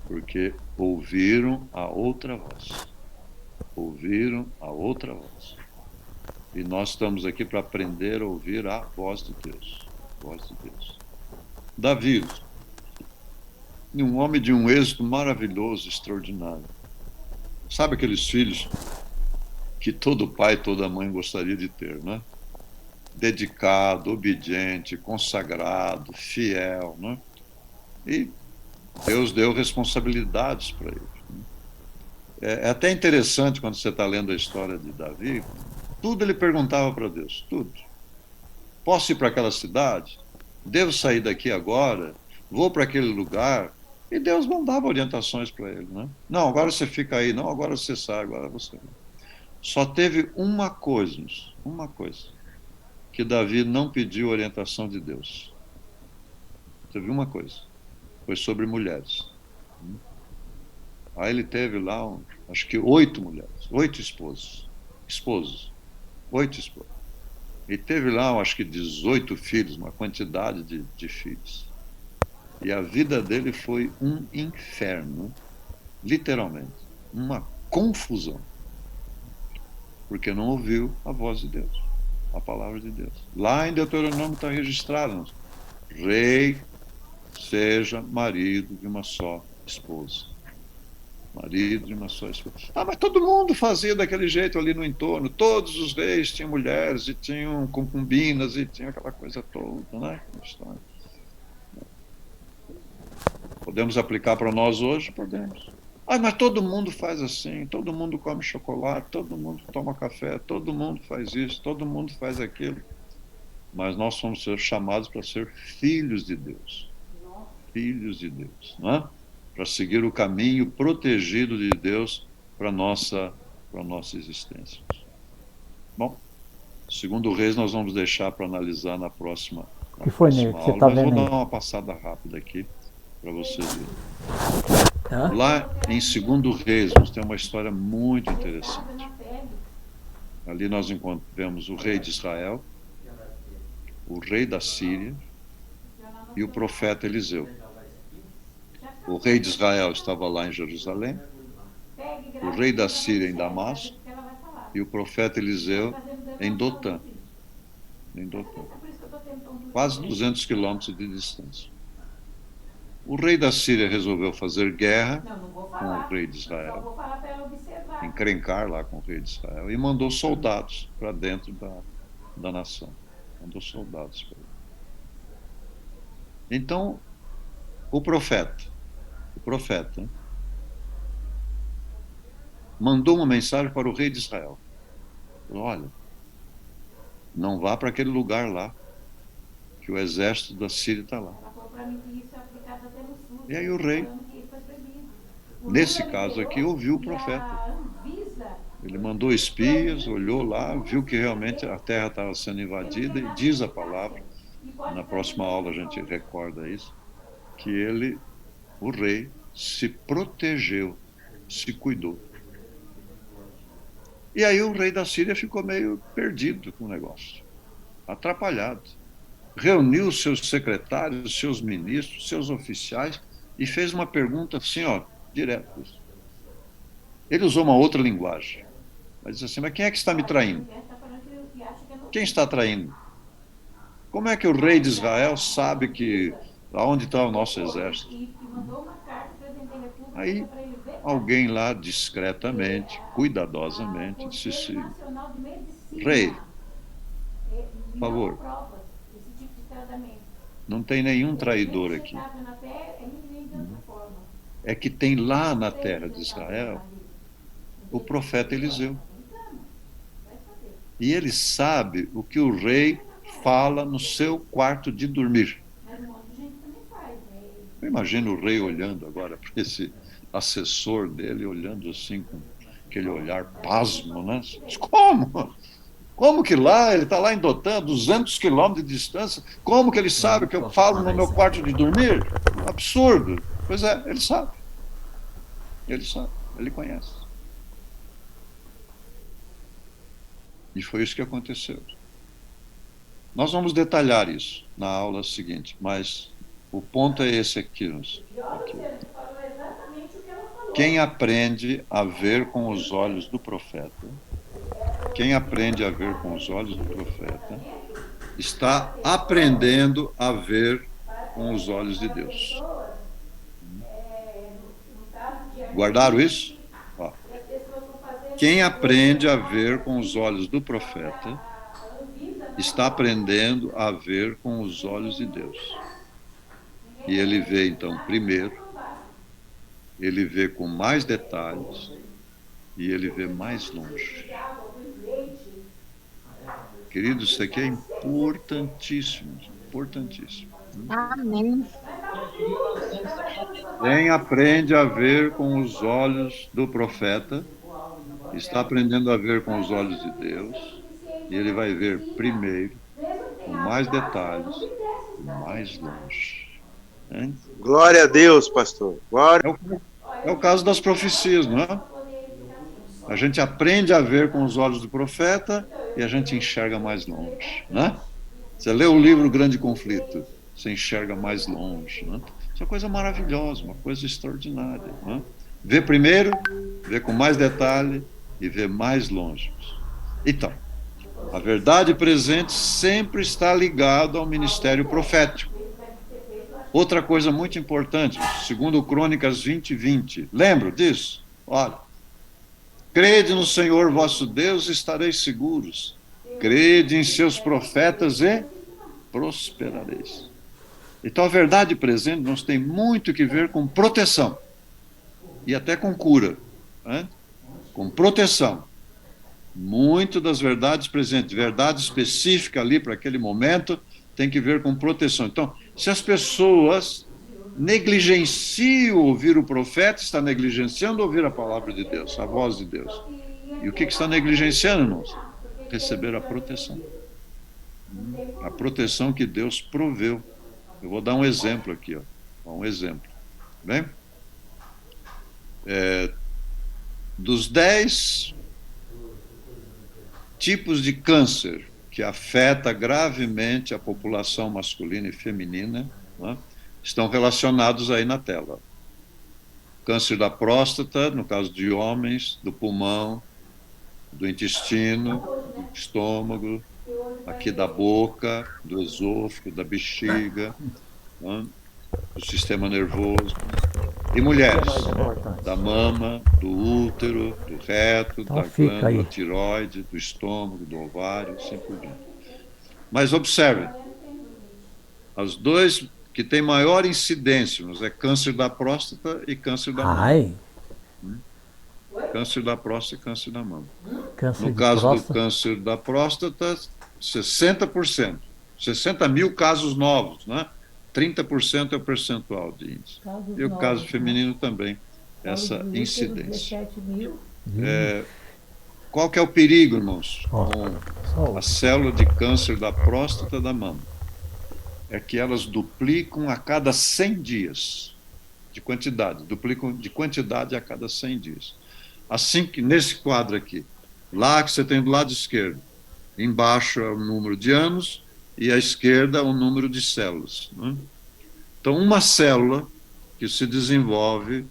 Porque ouviram a outra voz. E nós estamos aqui para aprender a ouvir a voz de Deus. Davi, um homem de um êxito maravilhoso, extraordinário. Sabe aqueles filhos que todo pai e toda mãe gostaria de ter, né? Dedicado, obediente, consagrado, fiel, né? E Deus deu responsabilidades para ele. É até interessante quando você está lendo a história de Davi, tudo ele perguntava para Deus, tudo. Posso ir para aquela cidade? Devo sair daqui agora? Vou para aquele lugar? E Deus não dava orientações para ele, né? Não, agora você fica aí, não, agora você sai, agora você... Só teve uma coisa, que Davi não pediu orientação de Deus. Teve uma coisa, foi sobre mulheres. Aí ele teve lá, acho que 8 mulheres, 8 esposos. 8 esposos. E teve lá, acho que 18 filhos, uma quantidade de filhos. E a vida dele foi um inferno, literalmente, uma confusão. Porque não ouviu a voz de Deus, a palavra de Deus. Lá em Deuteronômio está registrado, rei seja marido de uma só esposa. Marido de uma só esposa. Ah, mas todo mundo fazia daquele jeito ali no entorno. Todos os reis tinham mulheres e tinham concubinas e tinha aquela coisa toda, né? Podemos aplicar para nós hoje? Podemos. Ah, mas todo mundo faz assim, todo mundo come chocolate, todo mundo toma café, todo mundo faz isso, todo mundo faz aquilo. Mas nós somos chamados para ser filhos de Deus. Filhos de Deus, né? Para seguir o caminho protegido de Deus para a nossa existência. Bom, segundo Reis nós vamos deixar para analisar na próxima O que foi, Ney, que você aula, está mas vendo vou aí? dar uma passada rápida aqui para vocês verem. Hã? Lá em segundo Reis nós temos uma história muito interessante. Ali nós encontramos o rei de Israel, o rei da Síria e o profeta Eliseu. O rei de Israel estava lá em Jerusalém, o rei da Síria em Damasco e o profeta Eliseu em Dotã. Em Dotã. Quase 200 quilômetros de distância. O rei da Síria resolveu fazer guerra com o rei de Israel, encrencar lá com o rei de Israel, e mandou soldados para dentro da nação. Mandou soldados para ele. Então, o profeta, mandou uma mensagem para o rei de Israel. Falou, olha, não vá para aquele lugar lá, que o exército da Síria está lá. E aí o rei, nesse caso aqui, ouviu o profeta. Ele mandou espias, olhou lá, viu que realmente a terra estava sendo invadida, e diz a palavra, na próxima aula a gente recorda isso, que ele, o rei, se protegeu, se cuidou. E aí o rei da Síria ficou meio perdido com o negócio, atrapalhado. Reuniu seus secretários, seus ministros, seus oficiais e fez uma pergunta assim, ó, direto. Ele usou uma outra linguagem. Mas disse assim, mas quem é que está me traindo? Quem está traindo? Como é que o rei de Israel sabe que aonde está o nosso exército? Aí alguém lá discretamente, cuidadosamente, disse assim, rei, por favor, não tem nenhum traidor aqui. É que tem lá na terra de Israel o profeta Eliseu. E ele sabe o que o rei fala no seu quarto de dormir. Eu imagino o rei olhando agora para esse assessor dele, olhando assim com aquele olhar pasmo, né? Como? Como que lá, ele está lá em Dotã, 200 quilômetros de distância, como que ele sabe que eu falo no meu quarto de dormir? Absurdo. Pois é, ele sabe. Ele sabe, ele conhece. E foi isso que aconteceu. Nós vamos detalhar isso na aula seguinte, mas o ponto é esse aqui. Quem aprende a ver com os olhos do profeta, quem aprende a ver com os olhos do profeta, está aprendendo a ver com os olhos de Deus. Guardaram isso? Ó. Quem aprende a ver com os olhos do profeta, está aprendendo a ver com os olhos de Deus. E ele vê, então, primeiro, ele vê com mais detalhes e ele vê mais longe. Queridos, isso aqui é importantíssimo, importantíssimo. Amém. Quem aprende a ver com os olhos do profeta, está aprendendo a ver com os olhos de Deus, e ele vai ver primeiro, com mais detalhes, mais longe. Hein? Glória a Deus, pastor. Glória. É o caso das profecias, não é? A gente aprende a ver com os olhos do profeta e a gente enxerga mais longe, né? Você lê o livro Grande Conflito, você enxerga mais longe, né? Isso é uma coisa maravilhosa, uma coisa extraordinária, né? Vê primeiro, vê com mais detalhe e vê mais longe. Então, a verdade presente sempre está ligada ao ministério profético. Outra coisa muito importante, segundo Crônicas 20:20. Lembra disso? Olha. Crede no Senhor vosso Deus e estareis seguros. Crede em seus profetas e prosperareis. Então a verdade presente nos tem muito que ver com proteção. E até com cura. Né? Com proteção. Muito das verdades presentes, verdade específica ali para aquele momento, tem que ver com proteção. Então, se as pessoas negligenciam ouvir o profeta, está negligenciando ouvir a palavra de Deus, a voz de Deus. E o que está negligenciando, irmãos? Receber a proteção. A proteção que Deus proveu. Eu vou dar um exemplo aqui, ó. Um exemplo. Bem? Dos 10 tipos de câncer que afeta gravemente a população masculina e feminina, né, estão relacionados aí na tela. Câncer da próstata, no caso de homens, do pulmão, do intestino, do estômago, aqui da boca, do esôfago, da bexiga, né, do sistema nervoso. E mulheres, da mama, do útero, do reto, Então da fica glândula aí. tiroide, do estômago, do ovário, assim por diante. Mas observem, as dois que têm maior incidência é câncer da próstata e câncer da mama. Ai, Câncer da próstata e câncer da mama. câncer No de caso do próstata. câncer da próstata, 60%. 60 mil casos novos, né? 30% é o percentual de índice. E o caso feminino também, essa incidência. Qual que é o perigo, irmãos, com a célula de câncer da próstata da mama? É que elas duplicam a cada 100 dias de quantidade, duplicam de quantidade a cada 100 dias. Assim que nesse quadro aqui, lá que você tem do lado esquerdo, embaixo é o número de anos e à esquerda é o número de células. Né? Então, uma célula que se desenvolve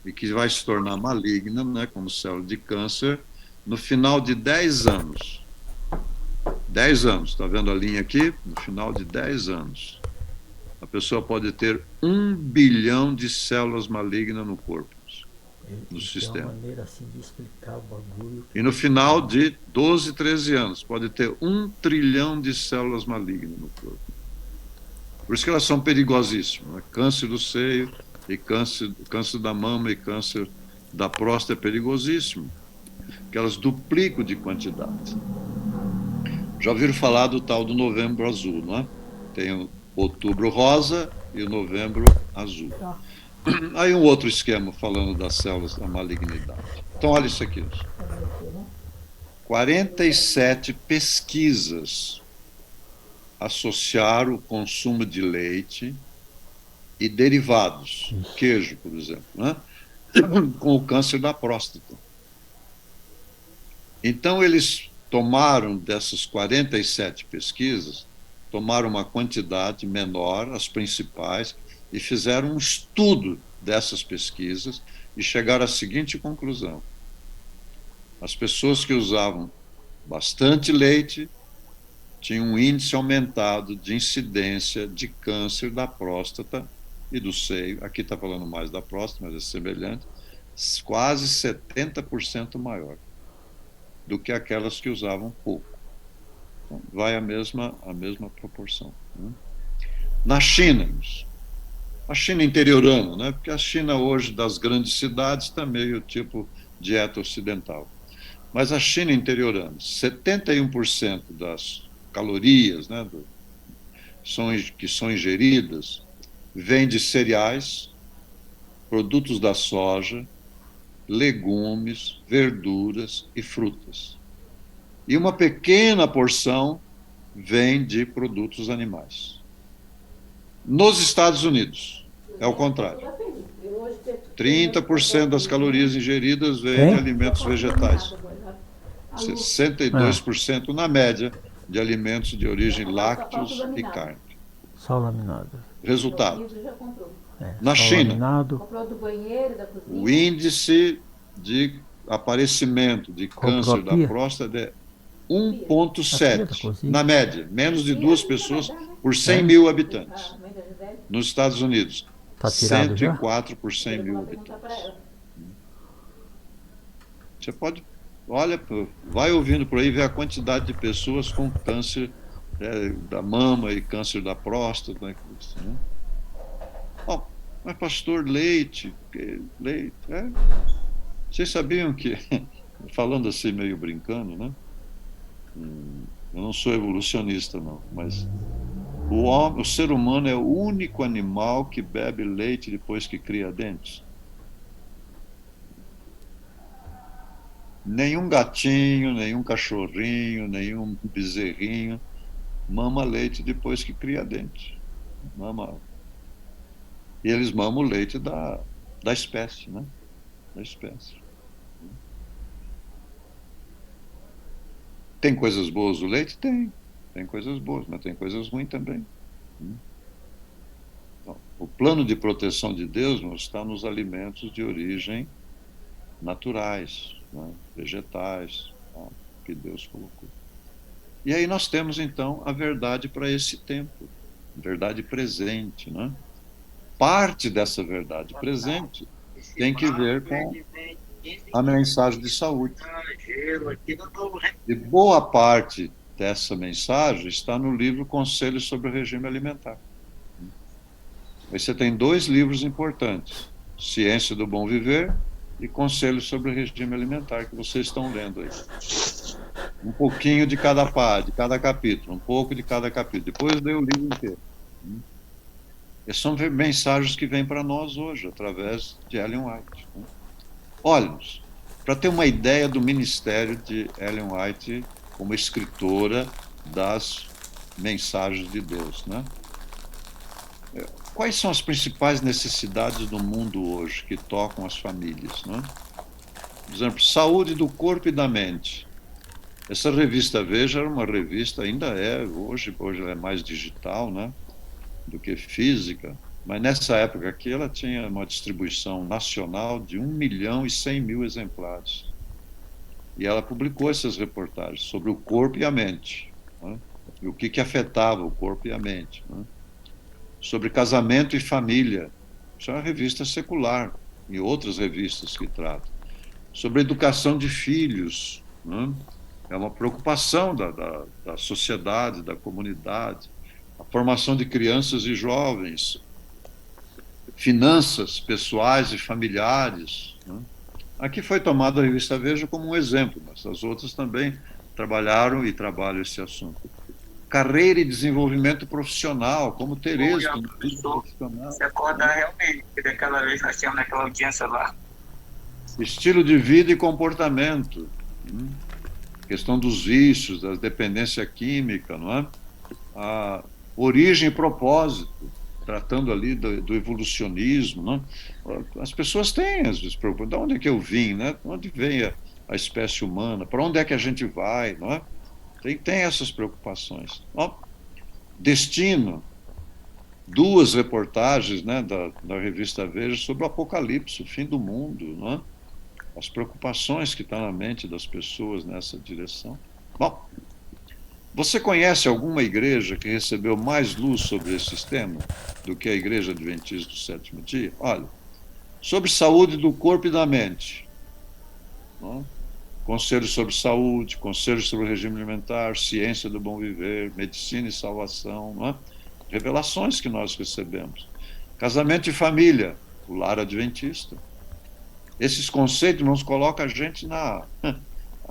e que vai se tornar maligna, né, como célula de câncer, no final de 10 anos. 10 anos, está vendo a linha aqui? No final de 10 anos, a pessoa pode ter 1 bilhão de células malignas no corpo, no sistema. Assim de explicar o bagulho. E no final de 12, 13 anos, pode ter 1 trilhão de células malignas no corpo. Por isso que elas são perigosíssimas. Né? Câncer do seio, e câncer da mama e câncer da próstata é perigosíssimo, porque elas duplicam de quantidade. Já ouviram falar do tal do novembro azul, não é? Tem o outubro rosa e o novembro azul. Aí um outro esquema falando das células da malignidade. Então olha isso aqui. 47 pesquisas associaram o consumo de leite e derivados, queijo, por exemplo, né? Com o câncer da próstata. Então eles tomaram dessas 47 pesquisas, tomaram uma quantidade menor, as principais, e fizeram um estudo dessas pesquisas e chegaram à seguinte conclusão: as pessoas que usavam bastante leite tinham um índice aumentado de incidência de câncer da próstata e do seio. Aqui está falando mais da próstata, mas é semelhante, quase 70% maior do que aquelas que usavam pouco. Então, vai a mesma proporção. Né? Na China, a China interiorana, né? Porque a China hoje das grandes cidades está meio tipo dieta ocidental. Mas a China interiorana, 71% das calorias, né, que são ingeridas vêm de cereais, produtos da soja, legumes, verduras e frutas. E uma pequena porção vem de produtos animais. Nos Estados Unidos, é o contrário. 30% das calorias ingeridas vêm de alimentos vegetais. 62% na média de alimentos de origem lácteos e carne. Sal laminado. Resultado. Na China, o índice de aparecimento de câncer da próstata 1,7 na média, menos de 2 pessoas por 100 mil habitantes. Nos Estados Unidos, Tá tirado já? 104 por 100 mil habitantes. Você pode, olha, vai ouvindo por aí, ver a quantidade de pessoas com câncer da mama e câncer da próstata, né? Mas pastor, leite, vocês sabiam que, falando assim meio brincando, né? Eu não sou evolucionista não, mas o ser humano é o único animal que bebe leite depois que cria dentes. Nenhum gatinho, nenhum cachorrinho, nenhum bezerrinho mama leite depois que cria dente. E eles mamam o leite da espécie, né? Da espécie. Tem coisas boas do leite? Tem. Tem coisas boas, mas tem coisas ruins também. Então, o plano de proteção de Deus não está nos alimentos de origem naturais, né? Vegetais, tá? Que Deus colocou. E aí nós temos, então, a verdade para esse tempo. Verdade presente, né? Parte dessa verdade presente tem que ver com a mensagem de saúde. E boa parte dessa mensagem está no livro Conselhos sobre o Regime Alimentar. Aí você tem 2 livros importantes, Ciência do Bom Viver e Conselhos sobre o Regime Alimentar, que vocês estão lendo aí. Um pouquinho de cada capítulo, um pouco de cada capítulo. Depois lê o livro inteiro. Essas são mensagens que vêm para nós hoje, através de Ellen White. Olha-nos, para ter uma ideia do ministério de Ellen White como escritora das mensagens de Deus, né? Quais são as principais necessidades do mundo hoje que tocam as famílias, né? Por exemplo, saúde do corpo e da mente. Essa revista Veja era uma revista, ainda é, hoje ela é mais digital, né, do que física, mas nessa época aqui ela tinha uma distribuição nacional de 1.100.000 exemplares. E ela publicou essas reportagens sobre o corpo e a mente, né, e o que afetava o corpo e a mente, né, sobre casamento e família. Isso é uma revista secular, e outras revistas que tratam. Sobre educação de filhos, né, é uma preocupação da sociedade, da comunidade, a formação de crianças e jovens, finanças pessoais e familiares, né? Aqui foi tomada a revista Veja como um exemplo, mas as outras também trabalharam e trabalham esse assunto. Carreira e desenvolvimento profissional, como Tereza. Se acordar realmente, porque daquela vez nós tínhamos naquela audiência lá. Estilo de vida e comportamento. Questão dos vícios, da dependência química, não é? A origem e propósito, tratando ali do evolucionismo, não é? As pessoas têm as preocupações. De onde é que eu vim, né? De onde vem a espécie humana? Para onde é que a gente vai, não é? Tem essas preocupações. Destino, 2 reportagens, né, da revista Veja sobre o apocalipse, o fim do mundo, não é? As preocupações que estão na mente das pessoas nessa direção. Bom, você conhece alguma igreja que recebeu mais luz sobre esse tema do que a Igreja Adventista do Sétimo Dia? Olha, sobre saúde do corpo e da mente. Não? Conselho sobre saúde, conselho sobre o regime alimentar, ciência do bom viver, medicina e salvação, não é? Revelações que nós recebemos. Casamento e família, o lar adventista. Esses conceitos nos colocam a gente à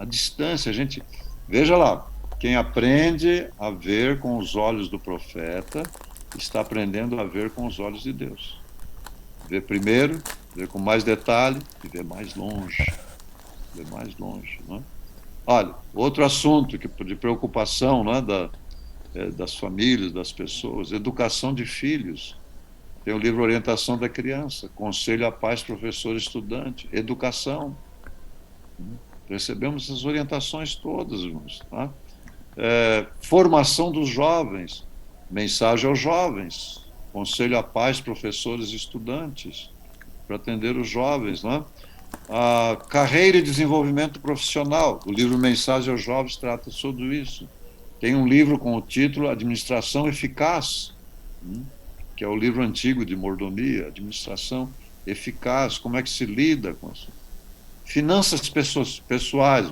distância. A gente, veja lá, quem aprende a ver com os olhos do profeta está aprendendo a ver com os olhos de Deus. Ver primeiro, ver com mais detalhe e ver mais longe. Ver mais longe, né? Olha, outro assunto de preocupação, né, das famílias, das pessoas, educação de filhos. Tem o livro Orientação da Criança, Conselho a Pais, Professor, Estudante, Educação. Recebemos essas orientações todas, irmãos. Tá? Formação dos jovens, mensagem aos jovens, Conselho a Pais, Professores e Estudantes, para atender os jovens. Né? A carreira e desenvolvimento profissional. O livro Mensagem aos Jovens trata sobre isso. Tem um livro com o título Administração Eficaz, que é o livro antigo de mordomia, administração eficaz, como é que se lida com isso. Finanças pessoais,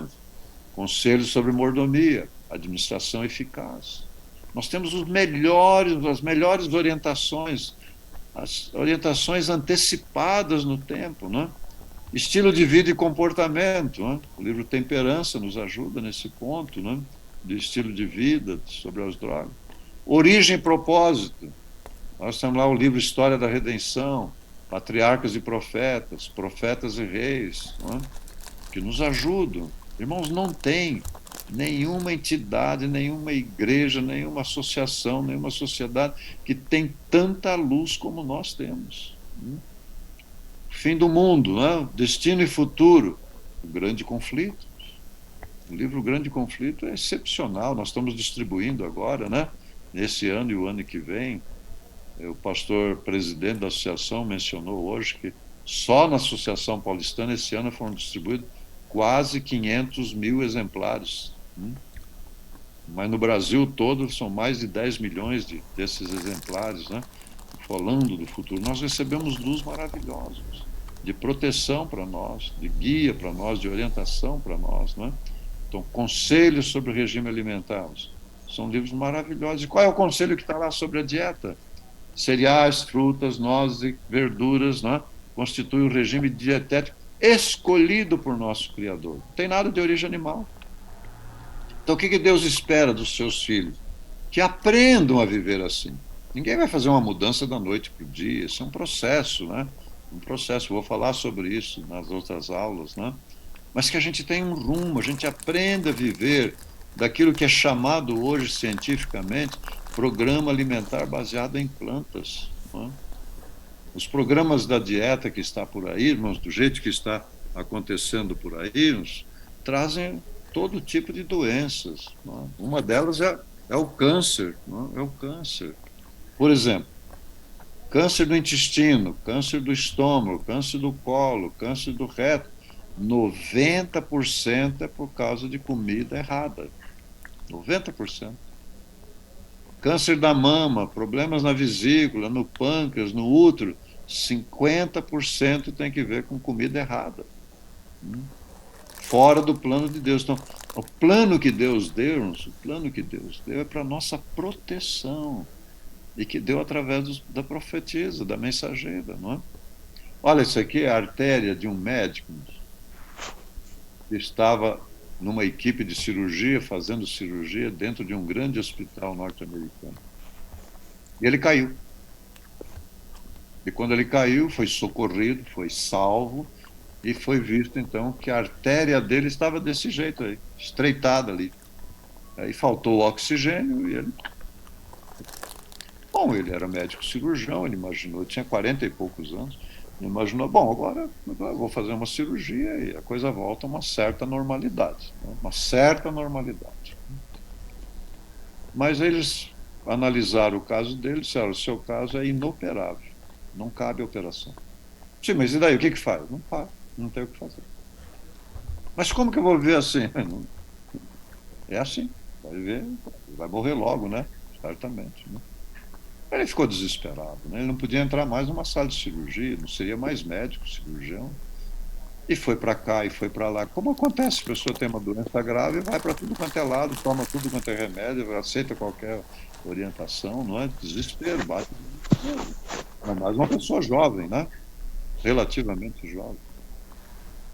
conselhos sobre mordomia, administração eficaz. Nós temos as melhores orientações, as orientações antecipadas no tempo, né? Estilo de vida e comportamento, né? O livro Temperança nos ajuda nesse ponto, né? De estilo de vida, sobre as drogas. Origem e propósito. Nós temos lá o livro História da Redenção, Patriarcas e Profetas, Profetas e Reis, né? Que nos ajudam. Irmãos, não tem nenhuma entidade, nenhuma igreja, nenhuma associação, nenhuma sociedade que tem tanta luz como nós temos. Fim do mundo, né? Destino e futuro, o grande conflito. O livro Grande Conflito é excepcional, nós estamos distribuindo agora, né? Nesse ano e o ano que vem. O pastor presidente da associação mencionou hoje que só na Associação Paulistana esse ano foram distribuídos quase 500 mil exemplares. Mas no Brasil todo são mais de 10 milhões desses exemplares, né? Falando do futuro. Nós recebemos luz maravilhosa, de proteção para nós, de guia para nós, de orientação para nós, né? Então, conselhos sobre o regime alimentar. São livros maravilhosos. E qual é o conselho que está lá sobre a dieta? Cereais, frutas, nozes e verduras, né? Constitui o regime dietético escolhido por nosso Criador. Não tem nada de origem animal. Então, o que Deus espera dos seus filhos? Que aprendam a viver assim. Ninguém vai fazer uma mudança da noite para o dia. Isso é um processo, né? Um processo. Vou falar sobre isso nas outras aulas, né? Mas que a gente tenha um rumo, a gente aprenda a viver daquilo que é chamado hoje cientificamente programa alimentar baseado em plantas. Né? Os programas da dieta que está por aí, irmãos, do jeito que está acontecendo por aí, nos trazem todo tipo de doenças. Né? Uma delas é o câncer. Né? É o câncer. Por exemplo, câncer do intestino, câncer do estômago, câncer do colo, câncer do reto. 90% é por causa de comida errada. 90%. Câncer da mama, problemas na vesícula, no pâncreas, no útero, 50% tem que ver com comida errada. Fora do plano de Deus. Então, o plano que Deus deu é para nossa proteção. E que deu através da profetisa, da mensageira, não é? Olha, isso aqui é a artéria de um médico que estava numa equipe de cirurgia, fazendo cirurgia dentro de um grande hospital norte-americano. E ele caiu. E quando ele caiu, foi socorrido, foi salvo, e foi visto, então, que a artéria dele estava desse jeito aí, estreitada ali. Aí faltou o oxigênio e ele... Bom, ele era médico cirurgião, ele imaginou, ele tinha 40 e poucos anos, ele imaginou, bom, agora eu vou fazer uma cirurgia e a coisa volta a uma certa normalidade, né? Uma certa normalidade. Mas eles analisaram o caso dele e disseram, o seu caso é inoperável, não cabe operação. Sim, mas e daí, o que faz? Não faz, não tem o que fazer. Mas como que eu vou viver assim? É assim, vai viver, vai morrer logo, né? Certamente, né? Ele ficou desesperado, né? Ele não podia entrar mais numa sala de cirurgia, não seria mais médico, cirurgião. E foi para cá e foi para lá. Como acontece? A pessoa tem uma doença grave e vai para tudo quanto é lado, toma tudo quanto é remédio, aceita qualquer orientação, não é? Desespero, bate desespero. Ainda mais uma pessoa jovem, né? Relativamente jovem.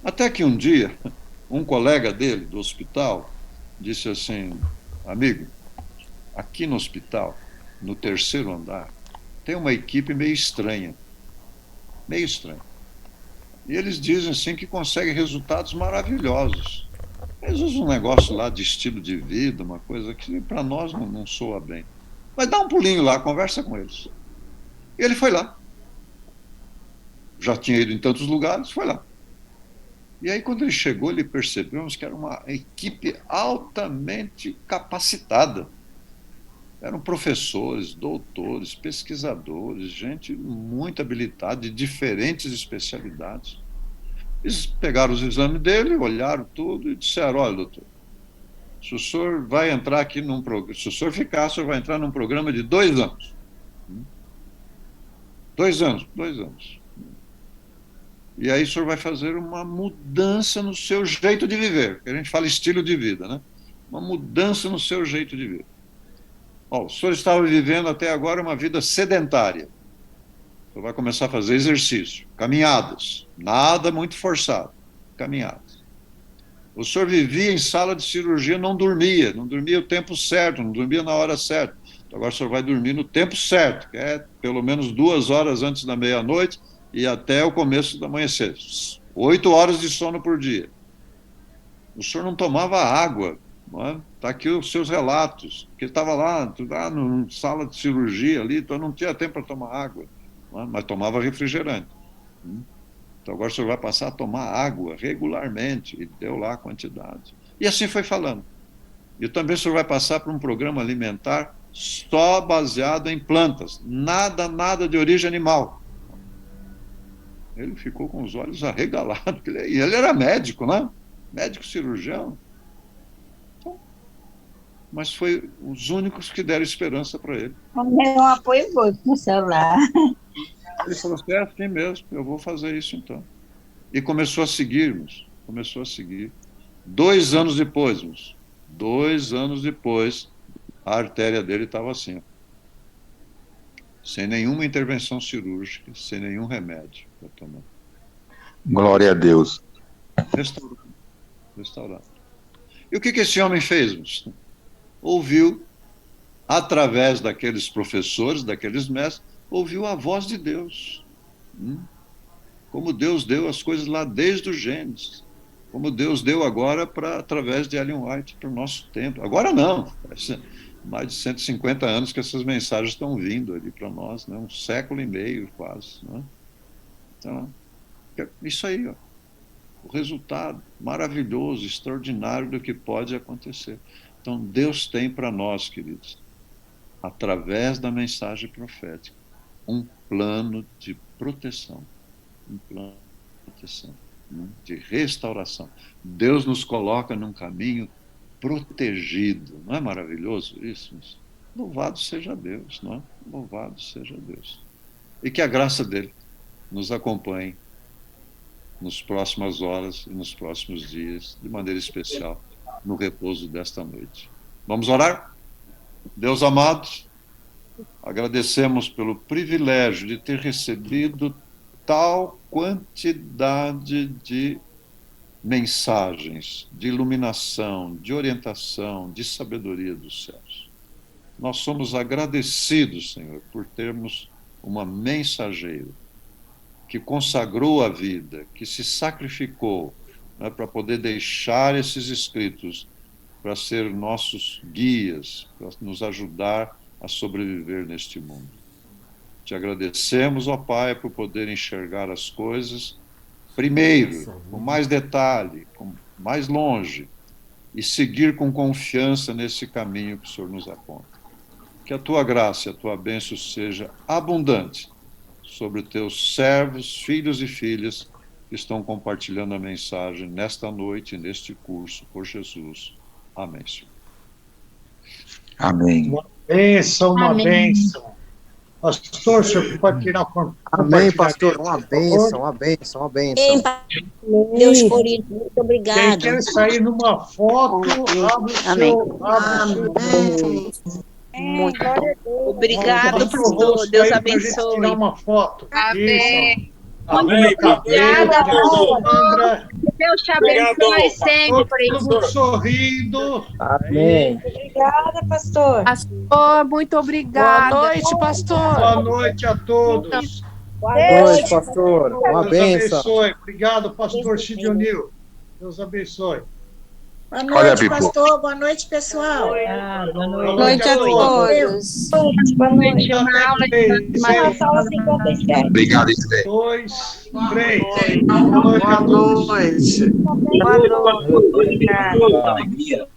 Até que um dia, um colega dele, do hospital, disse assim, amigo, aqui no hospital, no terceiro andar, tem uma equipe meio estranha. Meio estranha. E eles dizem assim que conseguem resultados maravilhosos. Eles usam um negócio lá de estilo de vida, uma coisa que para nós não soa bem. Mas dá um pulinho lá, conversa com eles. E ele foi lá. Já tinha ido em tantos lugares, foi lá. E aí quando ele chegou, ele percebeu que era uma equipe altamente capacitada. Eram professores, doutores, pesquisadores, gente muito habilitada, de diferentes especialidades. Eles pegaram os exames dele, olharam tudo e disseram: olha, doutor, se o senhor vai entrar aqui num programa, se o senhor ficar, o senhor vai entrar num programa de 2 anos. 2 anos, 2 anos. E aí o senhor vai fazer uma mudança no seu jeito de viver, que a gente fala estilo de vida, né? Uma mudança no seu jeito de viver. Ó, o senhor estava vivendo até agora uma vida sedentária. O senhor vai começar a fazer exercício, caminhadas, nada muito forçado, caminhadas. O senhor vivia em sala de cirurgia, não dormia o tempo certo, não dormia na hora certa. Então agora o senhor vai dormir no tempo certo, que é pelo menos 2 horas antes da meia-noite e até o começo do amanhecer. 8 horas de sono por dia. O senhor não tomava água. Está aqui os seus relatos, que estava lá na sala de cirurgia ali, então não tinha tempo para tomar água, mas tomava refrigerante. Então agora o senhor vai passar a tomar água regularmente, e deu lá a quantidade. E assim foi falando. E também o senhor vai passar por um programa alimentar só baseado em plantas, nada de origem animal. Ele ficou com os olhos arregalados, e ele era médico, né? Médico cirurgião. Mas foi os únicos que deram esperança para ele. Um apoio bom no celular. Ele falou assim: é assim mesmo, eu vou fazer isso então. E começou a seguirmos, 2 anos depois, 2 anos depois, a artéria dele estava assim, ó, sem nenhuma intervenção cirúrgica, sem nenhum remédio para tomar. Glória a Deus. Restaurado. E o que esse homem fez? Ouviu, através daqueles professores, daqueles mestres, ouviu a voz de Deus. Como Deus deu as coisas lá desde o Gênesis. Como Deus deu agora, através de Ellen White, para o nosso tempo. Agora não. Mais de 150 anos que essas mensagens estão vindo ali para nós, né? 1 século e meio quase. Né? Então, isso aí, ó. O resultado maravilhoso, extraordinário do que pode acontecer. Então, Deus tem para nós, queridos, através da mensagem profética, um plano de proteção, de restauração. Deus nos coloca num caminho protegido. Não é maravilhoso isso? Louvado seja Deus, não é? Louvado seja Deus. E que a graça dele nos acompanhe nas próximas horas e nos próximos dias, de maneira especial, no repouso desta noite. Vamos orar? Deus amado, agradecemos pelo privilégio de ter recebido tal quantidade de mensagens, de iluminação, de orientação, de sabedoria dos céus. Nós somos agradecidos, Senhor, por termos uma mensageira que consagrou a vida, que se sacrificou, né, para poder deixar esses escritos, para ser nossos guias, para nos ajudar a sobreviver neste mundo. Te agradecemos, ó Pai, por poder enxergar as coisas primeiro, com mais detalhe, com mais longe, e seguir com confiança nesse caminho que o Senhor nos aponta. Que a tua graça e a tua bênção seja abundante sobre teus servos, filhos e filhas que estão compartilhando a mensagem nesta noite, neste curso, por Jesus. Amém, Senhor. Amém. Uma bênção. Amém. Pastor, o senhor pode tirar com. Amém, pastor. Uma bênção. Ei, Deus querido, muito Quem obrigado. quer sair numa foto, abre o seu. Muito Obrigado, pastor. Deus abençoe. Tirar uma foto. Amém. Amém. Obrigada, Sandra. Deus te abençoe sempre. Todo mundo sorrindo. Amém. Obrigada, pastor. Pastor, muito obrigada. Boa noite, pastor. Boa noite a todos. Boa Boa noite, pastor. Uma Deus bênção. abençoe. Obrigado, pastor Sidionil. Deus abençoe. Boa Olha, noite, Pipo. pastor. Boa noite, pessoal. Boa noite a todos. Boa noite. Uma aula 57. Obrigado, Esther. 2, 3. Boa noite a todos. Boa noite. Obrigado.